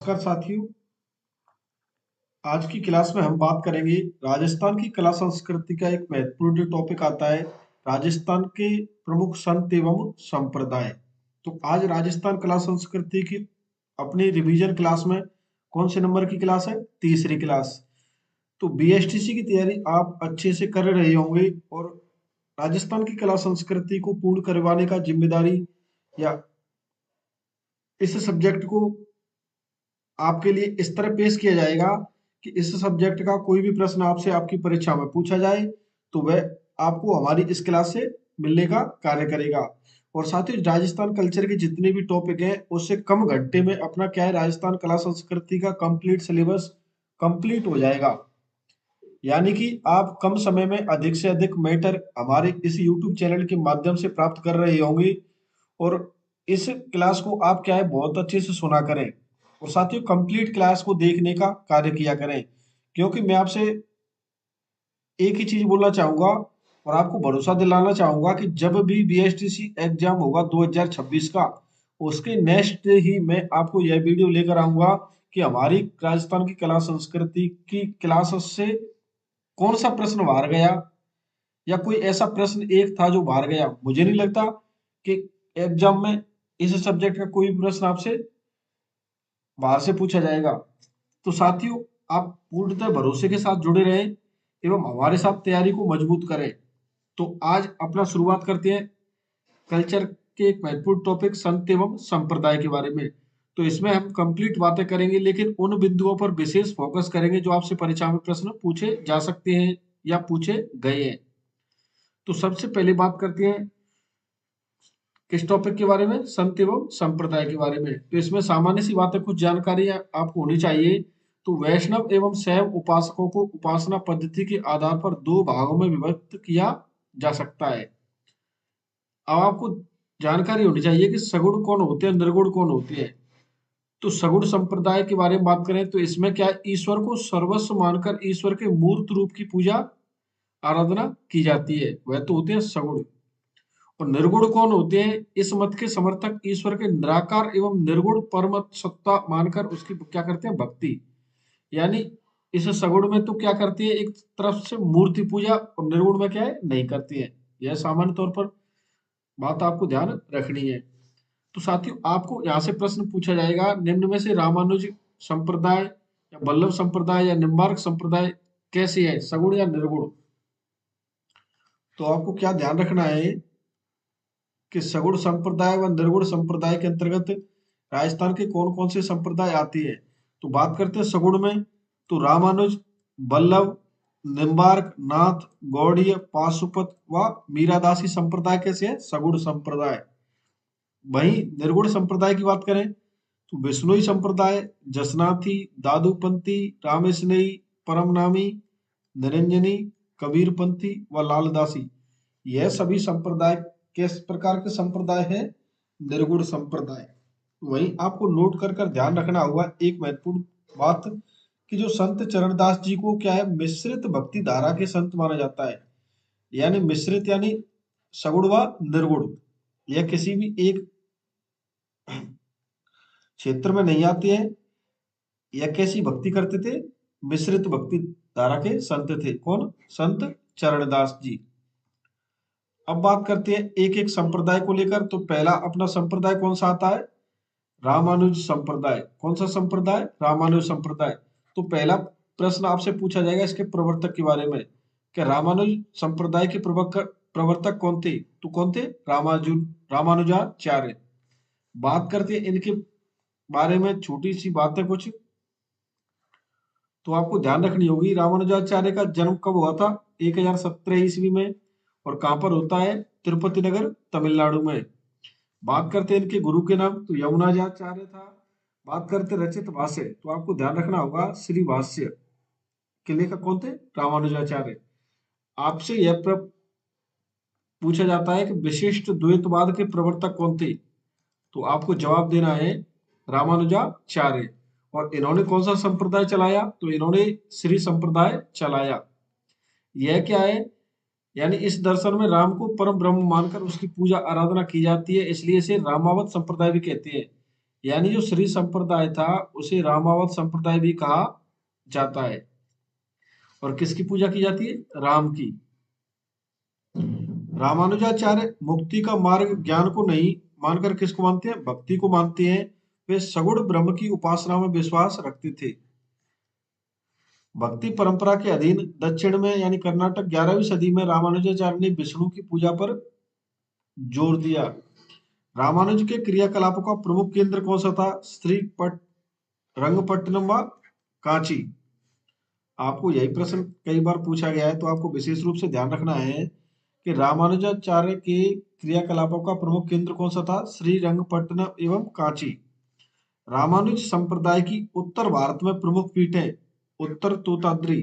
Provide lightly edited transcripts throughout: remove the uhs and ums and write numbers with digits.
नमस्कार साथियों। आज की क्लास में हम बात करेंगे राजस्थान की कला संस्कृति का एक महत्वपूर्ण टॉपिक आता है, राजस्थान के प्रमुख संत एवं संप्रदाय। तो आज राजस्थान कला संस्कृति की अपनी रिवीजन क्लास में कौन से नंबर की क्लास है? तीसरी क्लास। तो बीएसटीसी की तैयारी आप अच्छे से कर रहे होंगे और राजस्थान की कला संस्कृति को पूर्ण करवाने का जिम्मेदारी या इस सब्जेक्ट को आपके लिए इस तरह पेश किया जाएगा कि इस सब्जेक्ट का कोई भी प्रश्न आपसे आपकी परीक्षा में पूछा जाए तो वह आपको हमारी इस क्लास से मिलने का कार्य करेगा। और साथ ही राजस्थान कल्चर के जितने भी टॉपिक हैं उससे कम घंटे में अपना क्या है, राजस्थान कला संस्कृति का कंप्लीट सिलेबस कंप्लीट हो जाएगा। यानी कि आप कम समय में अधिक से अधिक मैटर हमारे इस यूट्यूब चैनल के माध्यम से प्राप्त कर रहे होंगे। और इस क्लास को आप क्या है, बहुत अच्छे से सुना करें और साथियों कंप्लीट क्लास को देखने का कार्य किया करें, क्योंकि मैं आपसे एक ही चीज बोलना चाहूंगा और आपको भरोसा दिलाना चाहूंगा कि जब भी बीएसटीसी एग्जाम होगा 2026 का, उसके नेक्स्ट डे ही मैं आपको यह वीडियो लेकर आऊंगा कि हमारी राजस्थान की कला संस्कृति की क्लास से कौन सा प्रश्न बाहर गया या कोई ऐसा प्रश्न एक था जो बाहर गया। मुझे नहीं लगता कि एग्जाम में इस सब्जेक्ट का कोई भी प्रश्न आपसे बाहर से पूछा जाएगा। तो साथियों, आप पूर्णतः भरोसे के साथ जुड़े रहें एवं हमारे साथ तैयारी को मजबूत करें। तो आज अपना शुरुआत करते हैं कल्चर के एक महत्वपूर्ण टॉपिक संत एवं संप्रदाय के बारे में। तो इसमें हम कंप्लीट बातें करेंगे, लेकिन उन बिंदुओं पर विशेष फोकस करेंगे जो आपसे परीक्षा में प्रश्न पूछे जा सकते हैं या पूछे गए हैं। तो सबसे पहले बात करते हैं किस टॉपिक के बारे में? संत एवं संप्रदाय के बारे में। तो इसमें सामान्य सी बातें, कुछ जानकारी आपको होनी चाहिए। तो वैष्णव एवं शैव उपासकों को उपासना पद्धति के आधार पर दो भागों में विभक्त किया जा सकता है। अब आपको जानकारी होनी चाहिए कि सगुण कौन होते हैं, निर्गुण कौन होते हैं। तो सगुण संप्रदाय के बारे में बात करें तो इसमें क्या है, ईश्वर को सर्वस्व मानकर ईश्वर के मूर्त रूप की पूजा आराधना की जाती है, वह तो होते हैं सगुण। और निर्गुण कौन होते हैं? इस मत के समर्थक ईश्वर के निराकार एवं निर्गुण परम सत्ता मानकर उसकी क्या करते हैं? भक्ति। यानी इस सगुण में तो क्या करती है, एक तरफ से मूर्ति पूजा, और निर्गुण में क्या है, नहीं करती है। यह सामान्य तौर पर बात आपको ध्यान रखनी है। तो साथियों, आपको यहाँ से प्रश्न पूछा जाएगा, निम्न में से रामानुज संप्रदाय या वल्लभ संप्रदाय या निम्बार्क संप्रदाय कैसे है, सगुण या निर्गुण? तो आपको क्या ध्यान रखना है कि सगुण संप्रदाय व निर्गुण संप्रदाय के अंतर्गत राजस्थान के कौन कौन से संप्रदाय आती है। तो बात करते हैं सगुण में, तो रामानुज, वल्लभ, निम्बार्क, नाथ, गौड़ीय, पाशुपत व मीरादासी संप्रदाय कैसे है? सगुण संप्रदाय। वहीं निर्गुण संप्रदाय की बात करें तो विष्णुई संप्रदाय, जसनाथी, दादूपंथी, रामेशनेई, परमनामी, निरंजनी, कबीरपंथी व लालदासी, यह सभी संप्रदाय किस प्रकार के संप्रदाय हैं? निर्गुण संप्रदाय। वहीं आपको नोट कर कर ध्यान रखना होगा एक महत्वपूर्ण बात, कि जो संत चरणदास जी को क्या है, मिश्रित भक्ति धारा के संत माना जाता है। यानी मिश्रित यानी सगुण व निर्गुण, यह किसी भी एक क्षेत्र में नहीं आते हैं। यह कैसी भक्ति करते थे? मिश्रित भक्ति धारा के संत थे। कौन? संत चरणदास जी। अब बात करते हैं एक एक संप्रदाय को लेकर। तो पहला अपना संप्रदाय कौन सा आता है? रामानुज संप्रदाय। कौन सा संप्रदाय? रामानुज संप्रदाय। तो पहला प्रश्न आपसे पूछा जाएगा इसके प्रवर्तक के बारे में, कि रामानुज संप्रदाय के प्रवर्तक कौन थे? तो कौन थे? रामानुजाचार्य। बात करते हैं इनके बारे में, छोटी सी बात है कुछ तो आपको ध्यान रखनी होगी। रामानुजाचार्य का जन्म कब हुआ था? 1017 ईस्वी में। और कहां पर होता है? तिरुपति नगर, तमिलनाडु में। बात करते हैं इनके गुरु के नाम, तो यमुनाचार्य था। बात करते रचित भाष्य, तो आपको ध्यान रखना होगा श्री भाष्य के लेखक कौन थे? रामानुजाचार्य। आपसे यह पूछा जाता है कि विशिष्ट द्वैतवाद के प्रवर्तक कौन थे? तो आपको जवाब देना है रामानुजाचार्य। और इन्होंने कौन सा संप्रदाय चलाया? तो इन्होंने श्री संप्रदाय चलाया। यह क्या है? यानी इस दर्शन में राम को परम ब्रह्म मानकर उसकी पूजा आराधना की जाती है, इसलिए इसे रामावत संप्रदाय भी कहते हैं। यानी जो श्री संप्रदाय था उसे रामावत संप्रदाय भी कहा जाता है। और किसकी पूजा की जाती है? राम की। रामानुजाचार्य मुक्ति का मार्ग ज्ञान को नहीं मानकर किसको मानते हैं? भक्ति को मानते हैं। वे सगुण ब्रह्म की उपासना में विश्वास रखते थे। भक्ति परंपरा के अधीन दक्षिण में यानी कर्नाटक 11वीं सदी में रामानुजाचार्य ने विष्णु की पूजा पर जोर दिया। रामानुज के क्रियाकलापों का प्रमुख केंद्र कौन सा था? श्रीपट रंगपट्टनम व कांची। आपको यही प्रश्न कई बार पूछा गया है, तो आपको विशेष रूप से ध्यान रखना है कि रामानुजाचार्य के क्रियाकलापों का प्रमुख केंद्र कौन सा था? श्रीरंगपट्टनम एवं कांची। रामानुज संप्रदाय की उत्तर भारत में प्रमुख पीठें उत्तर तोताद्री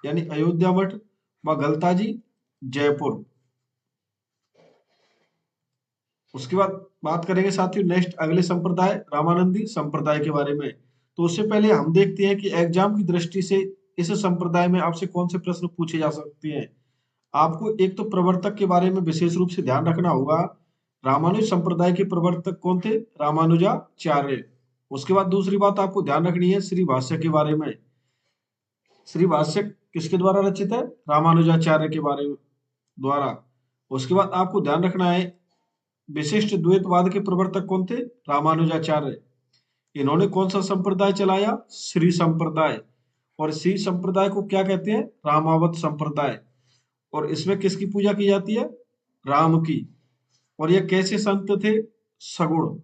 यानी अयोध्या मठ व गलताजी जयपुर। उसके बाद बात करेंगे साथियों नेक्स्ट अगले संप्रदाय रामानंदी संप्रदाय के बारे में। तो उससे पहले हम देखते हैं कि एग्जाम की दृष्टि से इस संप्रदाय में आपसे कौन से प्रश्न पूछे जा सकते हैं। आपको एक तो प्रवर्तक के बारे में विशेष रूप से ध्यान रखना होगा। रामानुज संप्रदाय के प्रवर्तक कौन थे? रामानुजाचार्य। उसके बाद दूसरी बात आपको ध्यान रखनी है श्री भाष्य के बारे में। श्री भाष्य किसके द्वारा रचित है? रामानुजाचार्य के बारे में द्वारा। उसके बाद आपको ध्यान रखना है विशिष्ट द्वैतवाद के प्रवर्तक कौन थे? रामानुजाचार्य। इन्होंने कौन सा संप्रदाय चलाया? श्री संप्रदाय। और श्री संप्रदाय को क्या कहते हैं? रामावत संप्रदाय। और इसमें किसकी पूजा की जाती है? राम की। और यह कैसे संत थे? सगुण।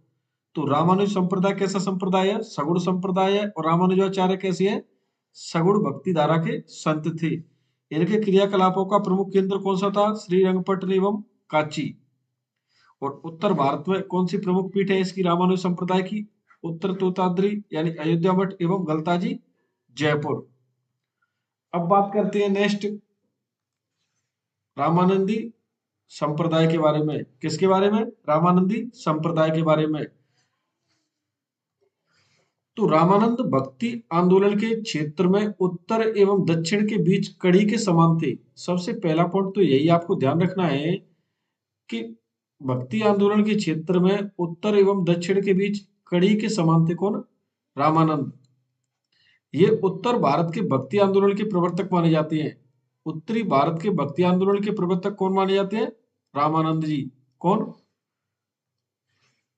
तो रामानुज संप्रदाय कैसा संप्रदाय है? सगुण संप्रदाय है। और रामानुजाचार्य कैसे है? सगुण भक्ति धारा के संत थे। इनके क्रियाकलापों का प्रमुख केंद्र कौन सा था? श्रीरंगपट्टन एवं कांची। और उत्तर भारत में कौन सी प्रमुख पीठ है इसकी? रामानुज संप्रदाय की उत्तर तोताद्री यानी अयोध्या मठ एवं गलताजी जयपुर। अब बात करते हैं नेक्स्ट रामानंदी संप्रदाय के बारे में। किसके बारे में? रामानंदी संप्रदाय के बारे में। तो रामानंद भक्ति आंदोलन के क्षेत्र में उत्तर एवं दक्षिण के बीच कड़ी के समान थे। सबसे पहला पॉइंट तो यही आपको ध्यान रखना है कि भक्ति आंदोलन के क्षेत्र में उत्तर एवं दक्षिण के बीच कड़ी के समान थे। कौन? रामानंद। ये उत्तर भारत के भक्ति आंदोलन के प्रवर्तक माने जाते हैं। उत्तरी भारत के भक्ति आंदोलन के प्रवर्तक कौन माने जाते हैं? रामानंद जी। कौन?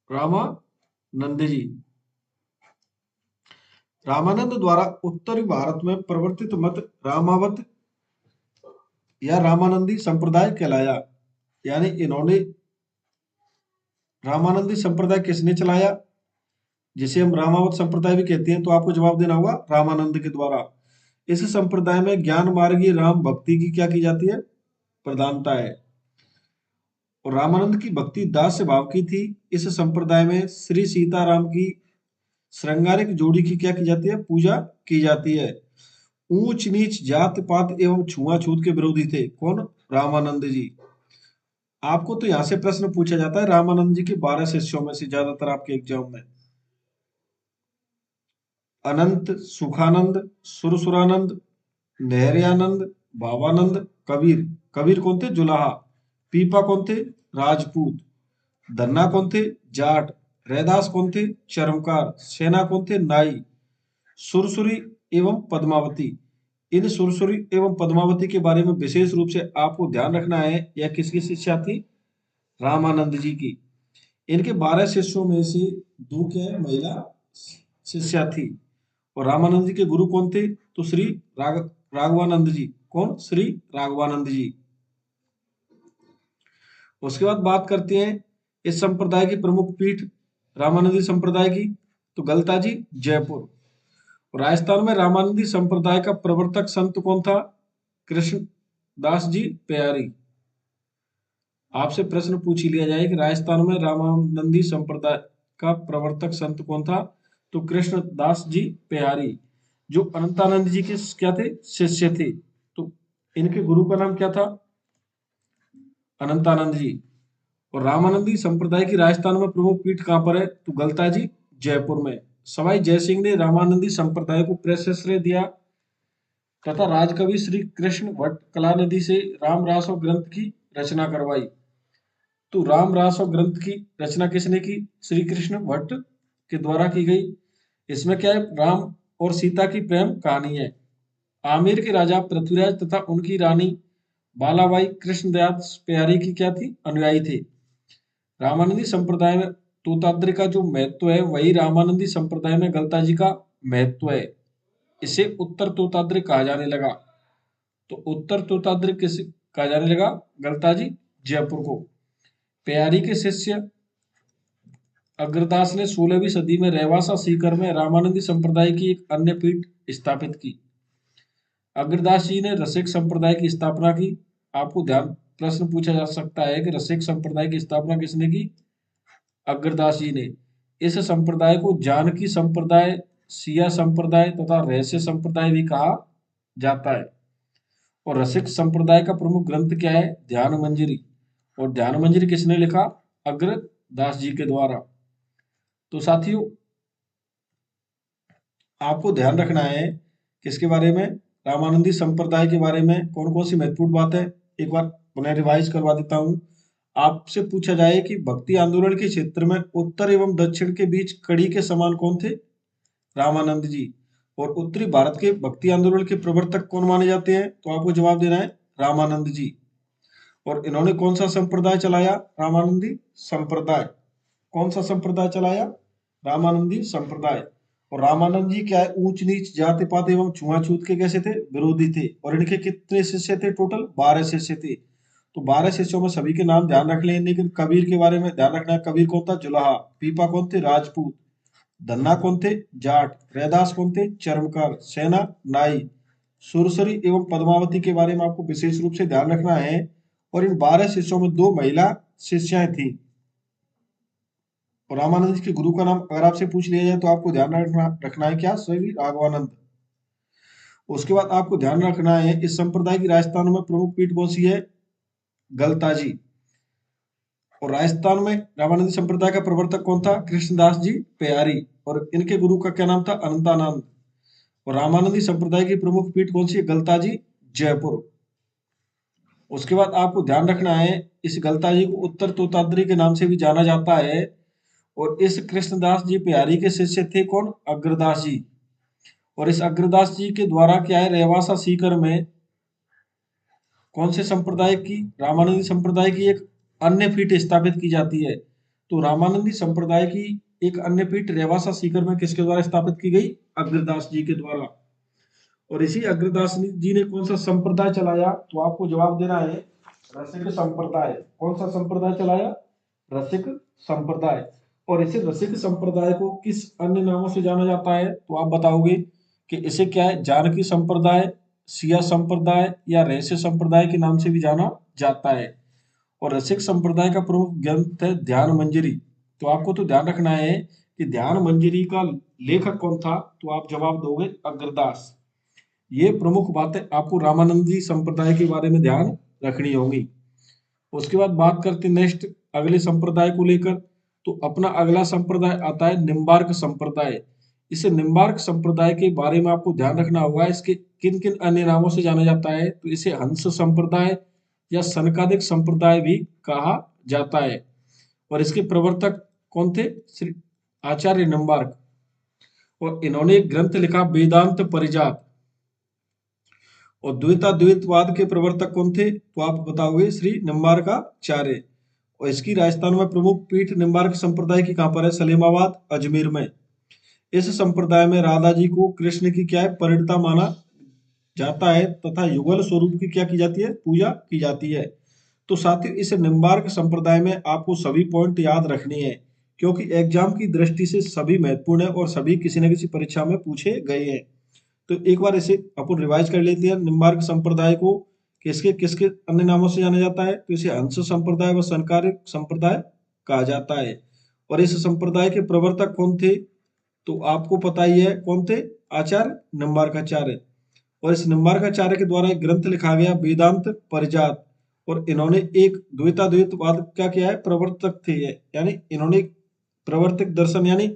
रामानंद जी। रामानंद द्वारा उत्तरी भारत में प्रवर्तित मत रामावत या रामानंदी संप्रदाय कहलाया। यानी इन्होंने रामानंदी संप्रदाय किसने चलाया, जिसे हम रामावत संप्रदाय भी कहते हैं? तो आपको जवाब देना होगा रामानंद के द्वारा। इस संप्रदाय में ज्ञान मार्गी राम भक्ति की क्या की जाती है? प्रधानता है। और रामानंद की भक्ति दास्य भाव की थी। इस संप्रदाय में श्री सीताराम की श्रृंगारिक जोड़ी की क्या की जाती है? पूजा की जाती है। ऊंच नीच जात पात एवं छुआछूत के विरोधी थे। कौन? रामानंद जी। आपको तो यहां से प्रश्न पूछा जाता है रामानंद जी के 12 शिष्यों में से ज्यादातर आपके एग्जाम में। अनंत, सुखानंद, सुरसुरानंद, नहरयानंद, भावानंद, कबीर। कबीर कौन थे? जुलाहा। पीपा कौन थे? राजपूत। धन्ना कौन थे? जाट। रैदास कौन थे? चरमकार। सेना कौन थे? नाई। सुरसुरी एवं पद्मावती। इन सुरसुरी एवं पद्मावती के बारे में विशेष रूप से आपको ध्यान रखना है, यह किसकी शिष्या थी? रामानंद जी की। इनके 12 शिष्यों में से 2 क्या है? महिला शिष्या थी। और रामानंद जी के गुरु कौन थे? तो श्री राघवानंद जी। कौन? श्री राघवानंद जी। उसके बाद बात करते हैं इस संप्रदाय की प्रमुख पीठ रामानंदी संप्रदाय की। तो गलताजी जयपुर। राजस्थान में रामानंदी संप्रदाय का प्रवर्तक संत कौन था? कृष्णदास जी प्यारी। आपसे प्रश्न पूछ ही लिया जाए कि राजस्थान में रामानंदी संप्रदाय का प्रवर्तक संत कौन था? तो कृष्णदास जी प्यारी, जो अनंतानंद जी के क्या थे? शिष्य थे। तो इनके गुरु का नाम क्या था? अनंतानंद जी। और रामानंदी संप्रदाय की राजस्थान में प्रमुख पीठ कहां पर है? तो गलताजी जयपुर में। सवाई जयसिंह ने रामानंदी संप्रदाय को प्रशस्त्र दिया तथा राजकवि श्री कृष्ण भट्ट कलानिधि से राम रासव ग्रंथ की रचना करवाई। तो राम रासव ग्रंथ की रचना किसने की? श्री कृष्ण भट्ट के द्वारा की गई। इसमें क्या है, राम और सीता की प्रेम कहानी है। आमेर के राजा पृथ्वीराज तथा उनकी रानी बालाबाई कृष्णदयाल प्यारी की क्या थी, अनुयायी थे। रामानंदी संप्रदाय में तोताद्रि का जो महत्व है वही रामानंदी संप्रदाय में गलताजी का महत्व है। इसे उत्तर तोताद्रि कहा जाने लगा। तो उत्तर तोताद्रि किस कहा जाने लगा, गलताजी जयपुर को। प्यारी के शिष्य अग्रदास ने 16वीं सदी में रेवासा सीकर में रामानंदी संप्रदाय की एक अन्य पीठ स्थापित की। अग्रदास जी ने रसिक संप्रदाय की स्थापना की। आपको ध्यान प्रश्न पूछा जा सकता है कि रसिक संप्रदाय की स्थापना किसने की, अग्रदास जी ने। इस संप्रदाय को जानकी संप्रदाय, सिया संप्रदाय तथा रहस्य संप्रदाय भी कहा जाता है। और रसिक संप्रदाय का प्रमुख ग्रंथ क्या है, ध्यान मंजरी। और ध्यान मंजरी किसने लिखा, अग्रदास जी के द्वारा। तो साथियों आपको ध्यान रखना है किसके बारे में, रामानंदी संप्रदाय के बारे में कौन कौन सी महत्वपूर्ण बात है। एक बार पुनः रिवाइज करवा देता हूं। आपसे पूछा जाए कि भक्ति आंदोलन के क्षेत्र में उत्तर एवं दक्षिण के बीच कड़ी के समान कौन थे, रामानंद जी। और उत्तरी भारत के भक्ति आंदोलन के प्रवर्तक कौन माने जाते हैं, तो आपको जवाब देना है रामानंद जी। और इन्होंने कौन सा संप्रदाय चलाया, रामानंदी संप्रदाय। कौन सा संप्रदाय चलाया, रामानंदी संप्रदाय। और रामानंद जी क्या है, ऊंच नीच जाति पात एवं छुआछूत के कैसे थे, विरोधी थे। और इनके कितने शिष्य थे, टोटल 12 शिष्य थे। तो 12 शिष्यों में सभी के नाम ध्यान रख लें, लेकिन कबीर के बारे में ध्यान रखना है। कबीर कौन था, जुलाहा। पीपा कौन थे, राजपूत। धन्ना कौन थे, जाट। रैदास कौन थे, चर्मकार। सेना, नाई। सुरसरी एवं पद्मावती के बारे में आपको विशेष रूप से ध्यान रखना है। और इन 12 शिष्यों में 2 महिला शिष्याएं थी। और रामानंद जी के गुरु का नाम अगर आपसे पूछ लिया जाए तो आपको ध्यान रखना है क्या, श्री राघवानंद। उसके बाद आपको ध्यान रखना है इस संप्रदाय की राजस्थान में प्रमुख पीठ कौन सी है, गलताजी। और राजस्थान में रामानंदी संप्रदाय का प्रवर्तक कौन था, कृष्णदास जी प्यारी। और इनके गुरु का क्या नाम था, अनंतानंद। और रामानंदी संप्रदाय की प्रमुख पीठ कौन सी है, गलताजी जयपुर। उसके बाद आपको ध्यान रखना है इस गलताजी को उत्तर तोताद्री के नाम से भी जाना जाता है। और इस कृष्णदास जी प्यारी के शिष्य थे कौन, अग्रदास जी। और इस अग्रदास जी के द्वारा क्या है, रेवासा सीकर में कौन से संप्रदाय की, रामानंदी संप्रदाय की एक अन्य पीठ स्थापित की जाती है। तो रामानंदी संप्रदाय की एक अन्य पीठ रेवासा सीकर में किसके द्वारा स्थापित की गई, अग्रदास जी के द्वारा। और इसी अग्रदास जी ने कौन सा संप्रदाय चलाया, तो आपको जवाब देना है रसिक संप्रदाय। कौन सा संप्रदाय चलाया, रसिक संप्रदाय। और इसे रसिक संप्रदाय को किस अन्य नामों से जाना जाता है, तो आप बताओगे कि इसे क्या है, जानकी संप्रदाय, सिया संप्रदाय या रहस्य संप्रदाय के नाम से भी जाना जाता है। और रसिक संप्रदाय का प्रमुख ग्रंथ है ध्यान मंजरी। तो आपको तो ध्यान रखना है कि ध्यान मंजरी का लेखक कौन था, तो आप जवाब दोगे अग्रदास। ये प्रमुख बातें आपको रामानंदी संप्रदाय के बारे में ध्यान रखनी होगी। उसके बाद बात करते नेक्स्ट अगले संप्रदाय को लेकर। तो अपना अगला संप्रदाय आता है निम्बार्क संप्रदाय। इस निम्बार्क संप्रदाय के बारे में आपको ध्यान रखना होगा, इसके किन किन अन्य नामों से जाना जाता है। तो इसे हंस संप्रदाय या सनकादिक संप्रदाय भी कहा जाता है। और इसके प्रवर्तक कौन थे, श्री आचार्य निम्बार्क। और इन्होंने एक ग्रंथ लिखा वेदांत परिजात। और द्वैताद्वैतवाद के प्रवर्तक कौन थे, तो आप बताओगे श्री निम्बार्काचार्य। और इसकी राजस्थान में प्रमुख पीठ निम्बार्क संप्रदाय की कहां पर है, सलेमाबाद अजमेर में। इस संप्रदाय में राधा जी को कृष्ण की क्या है, परिणता माना जाता है तथा युगल स्वरूप की क्या की जाती है, पूजा की जाती है। तो साथियों इस निम्बार्क संप्रदाय में आपको सभी पॉइंट याद रखने हैं, क्योंकि एग्जाम की दृष्टि से सभी महत्वपूर्ण है और सभी किसी न किसी परीक्षा में पूछे गए हैं। तो एक बार इसे अपन रिवाइज कर लेते हैं। निम्बार्क संप्रदाय को किसके किसके अन्य नामों से जाना जाता है, तो इसे हंस संप्रदाय व संकारिक संप्रदाय कहा जाता है। और इस संप्रदाय के प्रवर्तक कौन थे, तो आपको पता ही है कौन थे, आचार्य निम्बार्काचार्य। और इस निम्बार्काचार्य के द्वारा एक ग्रंथ लिखा गया वेदांत परिजात। और इन्होंने एक द्वैताद्वैतवाद का क्या है, प्रवर्तक थे ये, यानी इन्होंने प्रवर्तक दर्शन, यानी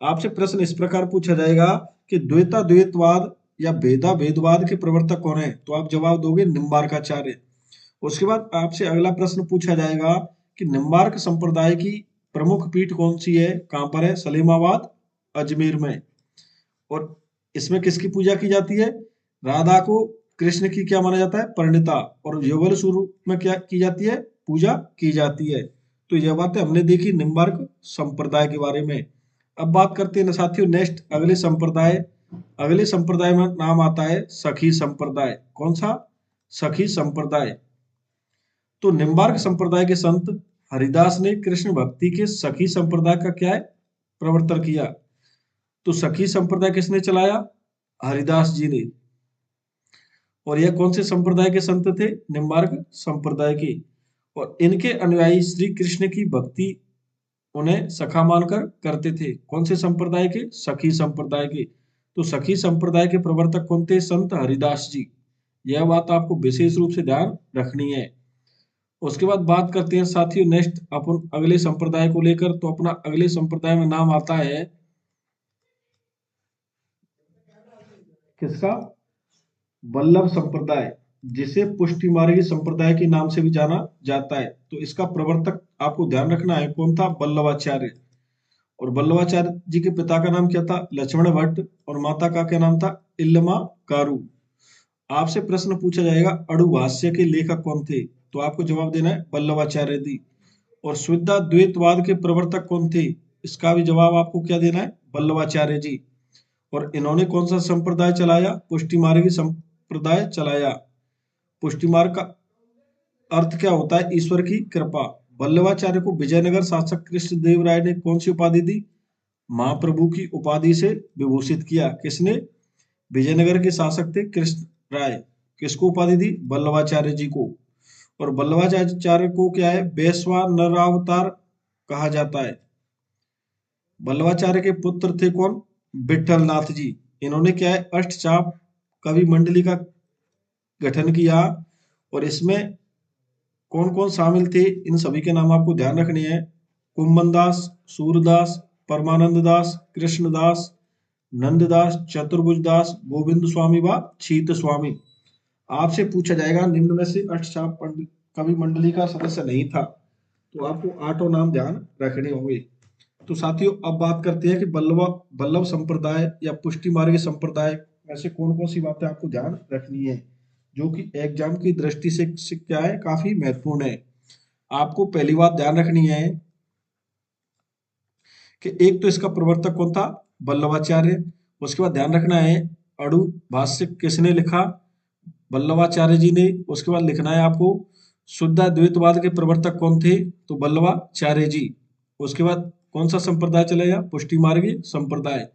आपसे प्रश्न इस प्रकार पूछा जाएगा कि द्वैताद्वैतवाद या भेदा भेदवाद के प्रवर्तक कौन है, तो आप जवाब दोगे निम्बार्काचार्य। उसके बाद आपसे अगला प्रश्न पूछा जाएगा कि निम्बार्क संप्रदाय की प्रमुख पीठ कौन सी है, कहां पर है, सलीमाबाद अजमेर में। और इसमें किसकी पूजा की जाती है, राधा को कृष्ण की क्या माना जाता है, परिणीता, और युगल स्वरूप में क्या की जाती है, पूजा की जाती है। तो यह बातें हमने देखी निम्बार्क संप्रदाय के बारे में। अब बात करते हैं साथियों नेक्स्ट अगले संप्रदाय। अगले संप्रदाय में नाम आता है सखी संप्रदाय। कौन सा, सखी संप्रदाय। तो निम्बार्क संप्रदाय के संत हरिदास ने कृष्ण भक्ति के सखी संप्रदाय का क्या है, प्रवर्तन किया। तो सखी संप्रदाय किसने चलाया, हरिदास जी ने। और यह कौन से संप्रदाय के संत थे, निम्बार्क संप्रदाय के। और इनके अनुयायी श्री कृष्ण की भक्ति उन्हें सखा मानकर करते थे। कौन से संप्रदाय के, सखी संप्रदाय के। तो सखी संप्रदाय के प्रवर्तक कौन थे, संत हरिदास जी। यह बात आपको विशेष रूप से ध्यान रखनी है। उसके बाद बात करते हैं साथियों नेक्स्ट अपन अगले संप्रदाय को लेकर। तो अपना अगले संप्रदाय में नाम आता है किसका, वल्लभ संप्रदाय, जिसे पुष्टि मार्गी संप्रदाय के नाम से भी जाना जाता है। तो इसका प्रवर्तक आपको ध्यान रखना है कौन था, वल्लभाचार्य। और वल्लभाचार्य जी के पिता का नाम क्या था, लक्ष्मण भट्ट, और माता का क्या नाम था, इल्लमा कारु। आपसे प्रश्न पूछा जाएगा अणु भाष्य के लेखक कौन थे, तो आपको जवाब देना है वल्लभाचार्य जी। और शुद्ध द्वैतवाद के प्रवर्तक कौन थे, इसका भी जवाब आपको क्या देना है, वल्लभाचार्य जी। और इन्होंने कौन सा संप्रदाय चलाया, पुष्टि मार्गी संप्रदाय चलाया। पुष्टि मार्ग का अर्थ क्या होता है, ईश्वर की कृपा। वल्लभाचार्य को विजयनगर शासक कृष्ण देव राय ने कौन सी उपाधि दी, महाप्रभु की उपाधि से विभूषित किया। किसने, विजयनगर के शासक थे कृष्ण राय। किसको उपाधि दी, वल्लभाचार्य जी को। और वल्लभाचार्य को क्या है, वैश्वानरावतार कहा जाता है। वल्लभाचार्य के पुत्र थे कौन, विठल नाथ जी। इन्होंने क्या है, अष्टचाप कवि मंडली का गठन किया। और इसमें कौन कौन शामिल थे, इन सभी के नाम आपको ध्यान रखने हैं। कुंभनदास, सूरदास, परमानंद दास, कृष्णदास, नंददास, चतुर्भुज दास, गोविंद स्वामी व शीत स्वामी। आपसे पूछा जाएगा निम्न में से अष्टचाप कवि मंडली का सदस्य नहीं था, तो आपको आठों नाम ध्यान रखने होंगे। तो साथियों अब बात करते हैं कि वल्लभ संप्रदाय या पुष्टि मार्ग संप्रदाय में से कौन कौन सी बातें आपको ध्यान रखनी है, जो कि एग्जाम की दृष्टि से क्या है, काफी महत्वपूर्ण है। आपको पहली बात ध्यान रखनी है कि एक तो इसका प्रवर्तक कौन था, वल्लभाचार्य। उसके बाद ध्यान रखना है अणु भाष्य किसने लिखा, वल्लभाचार्य जी ने। उसके बाद लिखना है आपको शुद्ध द्वैतवाद के प्रवर्तक कौन थे, तो वल्लभाचार्य जी। उसके बाद कौन सा संप्रदाय चलेगा, पुष्टि मार्गी संप्रदाय।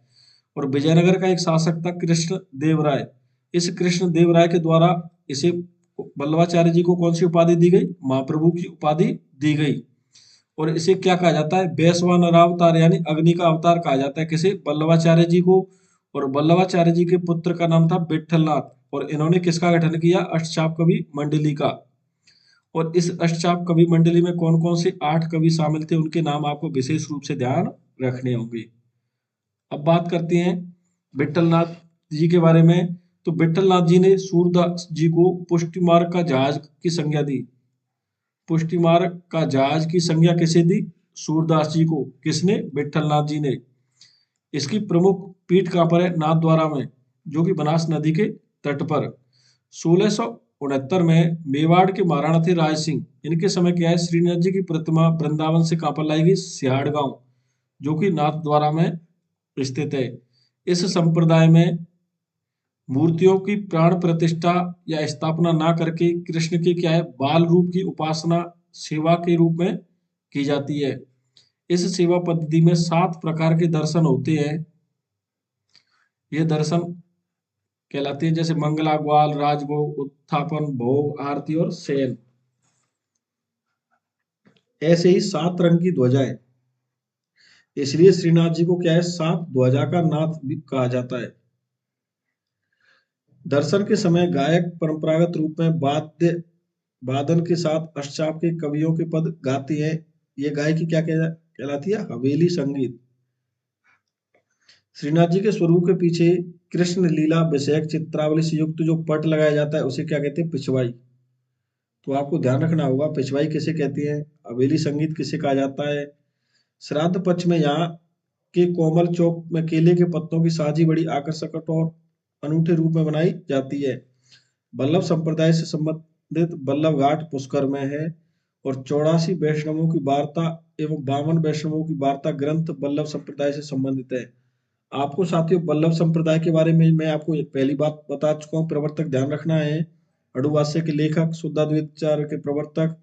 और विजयनगर का एक शासक था कृष्ण देव राय। इस कृष्ण देव राय के द्वारा इसे वल्लभाचार्य जी को कौन सी उपाधि दी गई, महाप्रभु की उपाधि दी गई। और इसे क्या कहा जाता है, वैश्वानरावतार यानी अग्नि का अवतार कहा जाता है। किसे, वल्लभाचार्य जी को। और वल्लभाचार्य जी के पुत्र का नाम था विठलनाथ। और इन्होंने किसका गठन किया, अष्टचाप कवि मंडली का। और इस अष्टचाप कवि मंडली में कौन कौन से 8 कवि शामिल थे, उनके नाम आपको विशेष रूप से ध्यान रखने होंगे। अब बात करते हैं विठलनाथ जी के बारे में। तो विठलनाथ जी ने सूरदास जी को पुष्टि मार्ग का जहाज की संज्ञा दी। पुष्टि मार्ग का जहाज की संज्ञा किसे दी, सूरदास जी को। किसने, विठलनाथ जी ने। इसकी प्रमुख पीठ कहां पर है, नाथद्वारा में, जो कि बनास नदी के तट पर। 1669 में मेवाड़ के महाराणा थे राय सिंह। इनके समय क्या है, श्रीनाथ जी की प्रतिमा वृंदावन से कहां पर लाई गई, सियाड़ गांव, जो कि नाथद्वारा में स्थित है। इस संप्रदाय में मूर्तियों की प्राण प्रतिष्ठा या स्थापना ना करके कृष्ण के क्या है, बाल रूप की उपासना सेवा के रूप में की जाती है। इस सेवा पद्धति में 7 प्रकार के दर्शन होते हैं। ये दर्शन कहलाते हैं जैसे मंगला, ग्वाल, राजभोग, उत्थापन, भोग, आरती और शयन। ऐसे ही 7 रंग की ध्वजाएं, इसलिए श्रीनाथ जी को क्या है, 7 ध्वजा का नाथ भी कहा जाता है। दर्शन के समय गायक परंपरागत रूप में वाद्य वादन के साथ अष्टचाप के कवियों के पद गाते हैं। ये गायकी क्या कहलाती है, हवेली संगीत। श्रीनाथ जी के स्वरूप के पीछे कृष्ण लीला विषयक चित्रावली से युक्त जो पट लगाया जाता है उसे क्या कहते हैं, पिछवाई। तो आपको ध्यान रखना होगा पिछवाई किसे कहते हैं, हवेली संगीत किसे कहा जाता है, श्राद्ध पक्ष में यहाँ के कोमल चौक में केले के पत्तों की साजी बड़ी आकर्षक और अनूठे रूप में बनाई जाती है। बल्लभ संप्रदाय से संबंधित बल्लभ घाट पुष्कर में है और 84 वैष्णवों की वार्ता एवं 52 वैष्णवों की वार्ता ग्रंथ बल्लभ संप्रदाय से संबंधित है। आपको साथियों बल्लभ संप्रदाय के बारे में मैं आपको पहली बात बता चुका हूँ, प्रवर्तक ध्यान रखना है। अणुवास्य के लेखक, शुद्धाद्वैताचार्य के प्रवर्तक,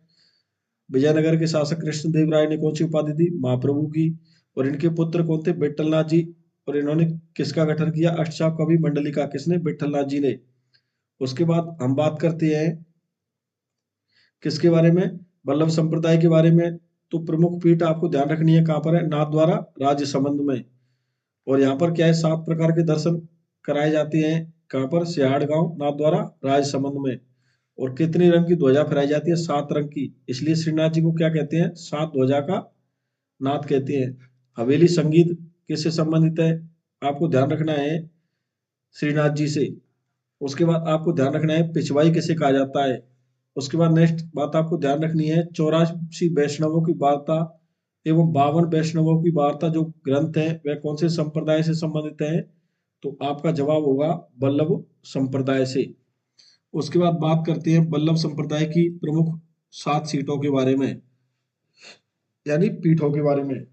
विजयनगर के शासक कृष्णदेव राय ने कौन सी उपाधि दी? महाप्रभु की। और इनके पुत्र कौन थे? विठलनाथ जी। और इन्होंने किसका गठन किया? अष्टचाप कवि मंडली का। किसने? विठलनाथ जी ने। उसके बाद हम बात करते हैं किसके बारे में? वल्लभ संप्रदाय के बारे में। तो प्रमुख पीठ आपको ध्यान रखनी है कहाँ पर है? नाथ द्वारा राज्य संबंध में। और यहाँ पर क्या है? 7 प्रकार के दर्शन कराए जाते हैं। कहाँ पर? सियाड़ गांव, नाथ द्वारा राज संबंध में। और कितनी रंग की ध्वजा फहराई जाती है? 7 रंग की। इसलिए श्रीनाथ जी को क्या कहते हैं? 7 ध्वजा का नाथ कहते हैं। हवेली संगीत किससे संबंधित है? आपको ध्यान रखना है श्रीनाथ जी से। उसके बाद आपको ध्यान रखना है पिछवाई किसे कहा जाता है। उसके बाद नेक्स्ट बात आपको ध्यान रखनी है 84 वैष्णवों की वार्ता एवं 52 वैष्णवों की वार्ता जो ग्रंथ है वह कौन से संप्रदाय से संबंधित है? तो आपका जवाब होगा वल्लभ संप्रदाय से। उसके बाद बात करते हैं वल्लभ संप्रदाय की प्रमुख 7 सीटों के बारे में, यानी पीठों के बारे में।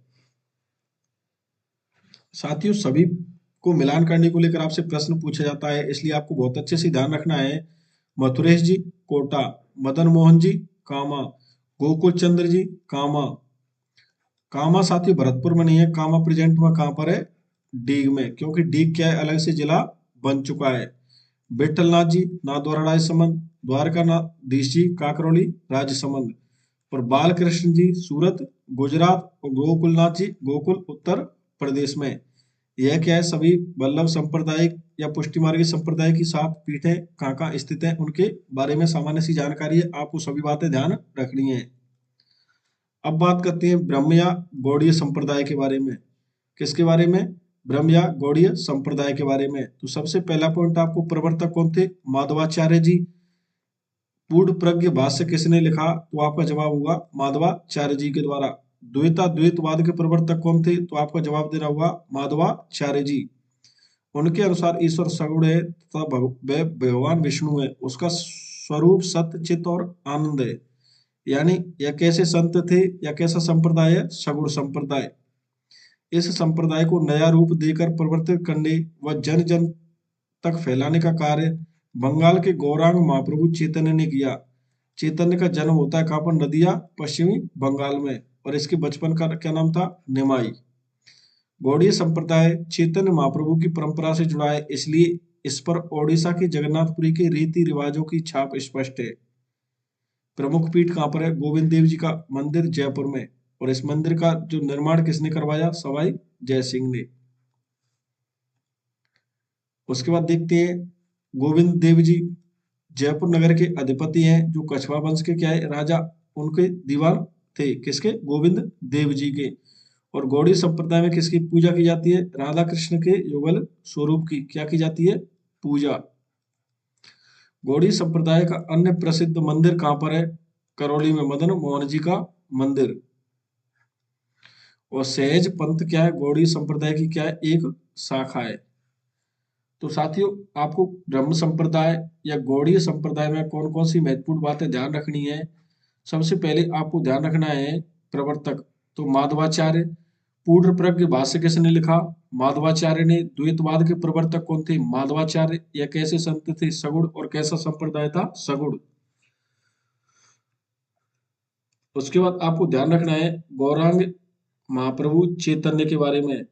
साथियों सभी को मिलान करने को लेकर आपसे प्रश्न पूछा जाता है, इसलिए आपको बहुत अच्छे से ध्यान रखना है। मथुरेश जी कोटा, मदन मोहन जी कामा, गोकुल चंद्र जी कामा। कामा साथियों भरतपुर में नहीं है, कामा प्रेजेंट में कहां पर है? डीग में, क्योंकि डीग क्या है? अलग से जिला बन चुका है। विठलनाथ जी नाथ द्वारा राजसमंद, द्वारकाधीश जी काकरौली राजसमंद, और बालकृष्ण जी सूरत गुजरात, और गोकुलनाथ जी गोकुल उत्तर प्रदेश में। यह क्या है? सभी वल्लभ संप्रदाय या पुष्टि मार्गी संप्रदाय की 7 पीठें कहाँ कहाँ स्थित हैं उनके बारे में सामान्य सी जानकारी है, आपको सभी बातें ध्यान रखनी है। अब बात करते हैं ब्रह्म या गौड़ीय संप्रदाय के बारे में। किसके बारे में? ब्रह्म या गौड़ीय संप्रदाय के बारे में। तो सबसे पहला पॉइंट आपको, प्रवर्तक कौन थे? माधवाचार्य जी। पूर्ण प्रज्ञ भाष्य किसने लिखा? तो आपका जवाब होगा माधवाचार्य जी के द्वारा। द्वैतवाद के प्रवर्तक कौन थे? तो आपका जवाब देना होगा माधवाचार्य जी। उनके अनुसार ईश्वर सगुण है तथा वह भगवान विष्णु है, उसका स्वरूप सत्य चित्त और आनंद है। यानी यह कैसे संत थे या कैसा संप्रदाय है? सगुण संप्रदाय। इस संप्रदाय को नया रूप देकर परिवर्तित करने व जन जन तक फैलाने का कार्य बंगाल के गौरांग महाप्रभु चैतन्य ने किया। चैतन्य का जन्म होता है कहाँ पर? नदिया पश्चिमी बंगाल में, और इसके बचपन का क्या नाम था? निमाई। गौड़ीय संप्रदाय चैतन्य महाप्रभु की परंपरा से जुड़ा है, इसलिए इस पर ओडिशा के जगन्नाथपुरी के रीति रिवाजों की छाप स्पष्ट है। प्रमुख पीठ कहाँ पर है? गोविंद देव जी का मंदिर जयपुर में, और इस मंदिर का जो निर्माण किसने करवाया? सवाई जय सिंह ने। उसके बाद देखते हैं गोविंद देव जी जयपुर नगर के अधिपति हैं, जो कछवा वंश के क्या है? राजा, उनके दीवान थे। किसके? गोविंद देव जी के। और गौड़ीय संप्रदाय में किसकी पूजा की जाती है? राधा कृष्ण के युगल स्वरूप की क्या की जाती है? पूजा। गौड़ीय संप्रदाय का अन्य प्रसिद्ध मंदिर कहाँ पर है? करौली में मदन मोहन जी का मंदिर। और सहज पंथ क्या है? गौड़ीय संप्रदाय की क्या है? एक शाखा है। तो साथियों आपको ब्रह्म संप्रदाय या गौड़ीय संप्रदाय में कौन कौन सी महत्वपूर्ण बातें ध्यान रखनी है? सबसे पहले आपको ध्यान रखना है प्रवर्तक, तो माधवाचार्य। पूर्ण प्रज्ञ भाष्य किसने लिखा? माधवाचार्य ने। द्वैतवाद के प्रवर्तक कौन थे? माधवाचार्य। यह कैसे संत थे? सगुण। और कैसा संप्रदाय था? सगुण। उसके बाद आपको ध्यान रखना है गौरांग महाप्रभु चैतन्य के बारे में।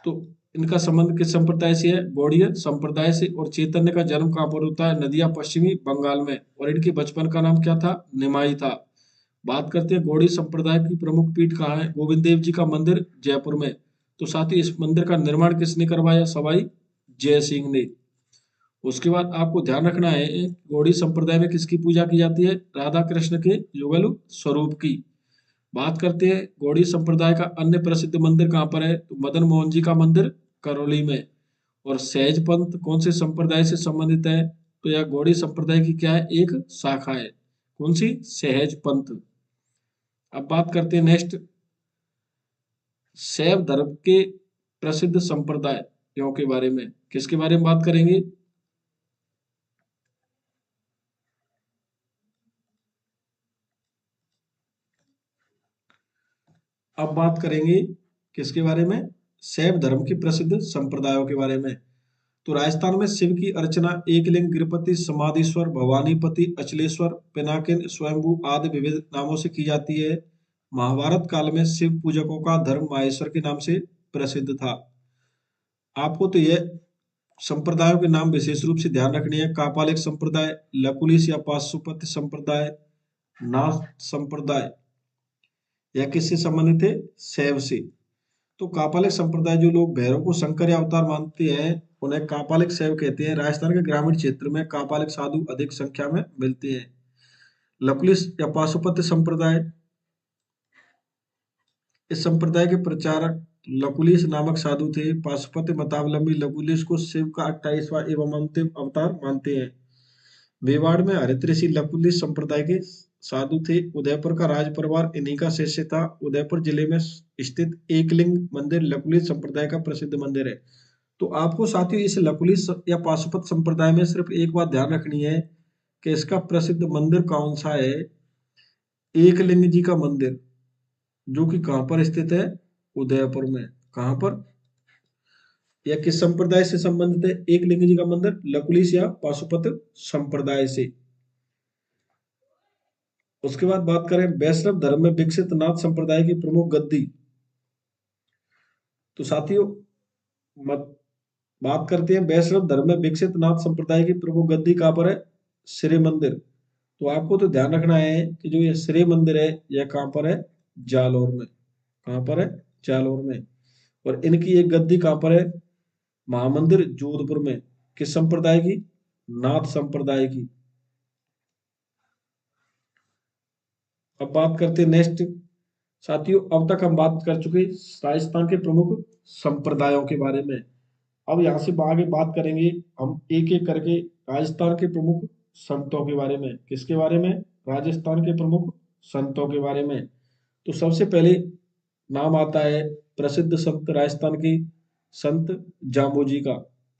तो इनका संबंध किस संप्रदाय से है? गौड़ीय संप्रदाय से। और चैतन्य का जन्म कहाँ पर होता है? नदिया पश्चिमी बंगाल में, और इनके बचपन का नाम क्या था? निमाई था। बात करते हैं गौड़ीय संप्रदाय की प्रमुख पीठ कहाँ है? गोविंद देव जी का मंदिर जयपुर में। तो साथ ही इस मंदिर का निर्माण किसने करवाया? सवाई जय सिंह ने। उसके बाद आपको ध्यान रखना है गौड़ीय संप्रदाय में किसकी पूजा की जाती है? राधा कृष्ण के युगल स्वरूप की। बात करते हैं गौड़ीय संप्रदाय का अन्य प्रसिद्ध मंदिर कहाँ पर है? तो मदन मोहन जी का मंदिर करौली में। और सहज पंथ कौन से संप्रदाय से संबंधित है? तो यह गौड़ीय संप्रदाय की क्या है? एक शाखा है। कौन सी? सहज पंथ। अब बात करते हैं नेक्स्ट शैव धर्म के प्रसिद्ध संप्रदायों के बारे में, किसके बारे में बात करेंगे? अब बात करेंगे किसके बारे में? शैव धर्म के प्रसिद्ध संप्रदायों के बारे में। तो राजस्थान में शिव की अर्चना एकलिंग, गिरपति, समाधीश्वर, भवानीपति, अचलेश्वर, पिनाकिन, स्वयंभू आदि विविध नामों से की जाती है। महाभारत काल में शिव पूजकों का धर्म माहेश्वर के नाम से प्रसिद्ध था। आपको तो यह संप्रदायों के नाम विशेष रूप से ध्यान रखनी है। कापालिक संप्रदाय, लकुलिश या पाशुपत संप्रदाय, नाथ संप्रदाय, यह किससे संबंधित है? शैव से। तो कापालिक संप्रदाय जो लोग भैरव को शंकर या अवतार मानते हैं उन्हें कापालिक शैव कहते हैं। राजस्थान के ग्रामीण क्षेत्र में कापालिक साधु अधिक संख्या में मिलते हैं। लकुलिश या पाशुपत संप्रदाय, इस संप्रदाय के प्रचारक लकुलिश नामक साधु थे। पाशुपत मतावलंबी लकुलिश को शिव का 28वां एवं अंतिम अवतार मानते हैं। मेवाड़ में हरित ऋषि लकुलिश संप्रदाय के साधु थे। उदयपुर का राज परिवार इन्हीं का शिष्य था। उदयपुर जिले में स्थित एकलिंग मंदिर लकुलिश संप्रदाय का प्रसिद्ध मंदिर है। तो आपको साथियों इस लकुलिश या पाशुपत संप्रदाय में सिर्फ एक बात ध्यान रखनी है कि इसका प्रसिद्ध मंदिर कौन सा है? एकलिंग जी का मंदिर, जो कि कहां पर स्थित है? उदयपुर में। कहां पर? यह किस संप्रदाय से संबंधित है? एकलिंग जी का मंदिर लकुलिश या पाशुपत संप्रदाय से। उसके बाद बात करें वैष्णव धर्म में विकसित नाथ संप्रदाय की प्रमुख गद्दी। तो साथियों मत बात करते हैं वैष्णव धर्म में विकसित नाथ संप्रदाय की प्रमुख गद्दी कहां पर है? श्री मंदिर। तो आपको तो ध्यान रखना है कि जो ये श्री मंदिर है यह कहां पर है? जालौर में। कहां पर है? जालौर में। और इनकी एक गद्दी कहां पर है? महामंदिर जोधपुर में। किस संप्रदाय की? नाथ संप्रदाय की। अब बात करते हैं नेक्स्ट। साथियों अब तक हम बात कर चुके राजस्थान के प्रमुख संप्रदायों के बारे में। अब यहाँ से आगे बात करेंगे हम एक एक करके राजस्थान के प्रमुख संतों के बारे में। किसके बारे में? राजस्थान के प्रमुख संतों के बारे में। तो सबसे पहले नाम आता है प्रसिद्ध संत राजस्थान की संत जामोजी का।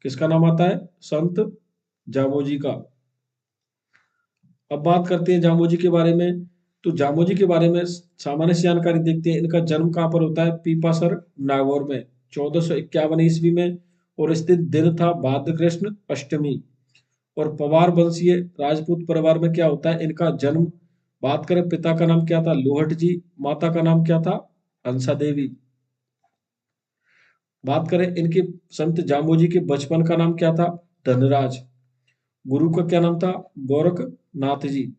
किसका नाम आता है? संत जामोजी का। अब बात करते हैं जामोजी के बारे में। तो जामोजी के बारे में सामान्य सी जानकारी देखते हैं। इनका जन्म कहाँ पर होता है? पीपासर नागौर में 1451 ईस्वी में। और स्थित दिन था भाद्र कृष्ण अष्टमी। और पवार वंशीय राजपूत परिवार में क्या होता है? इनका जन्म। बात करें पिता का नाम क्या था? लोहट जी। माता का नाम क्या था? हंसा देवी। बात करें इनके संत जामोजी के बचपन का नाम क्या था? धनराज। गुरु का क्या नाम था? गोरखनाथ जी।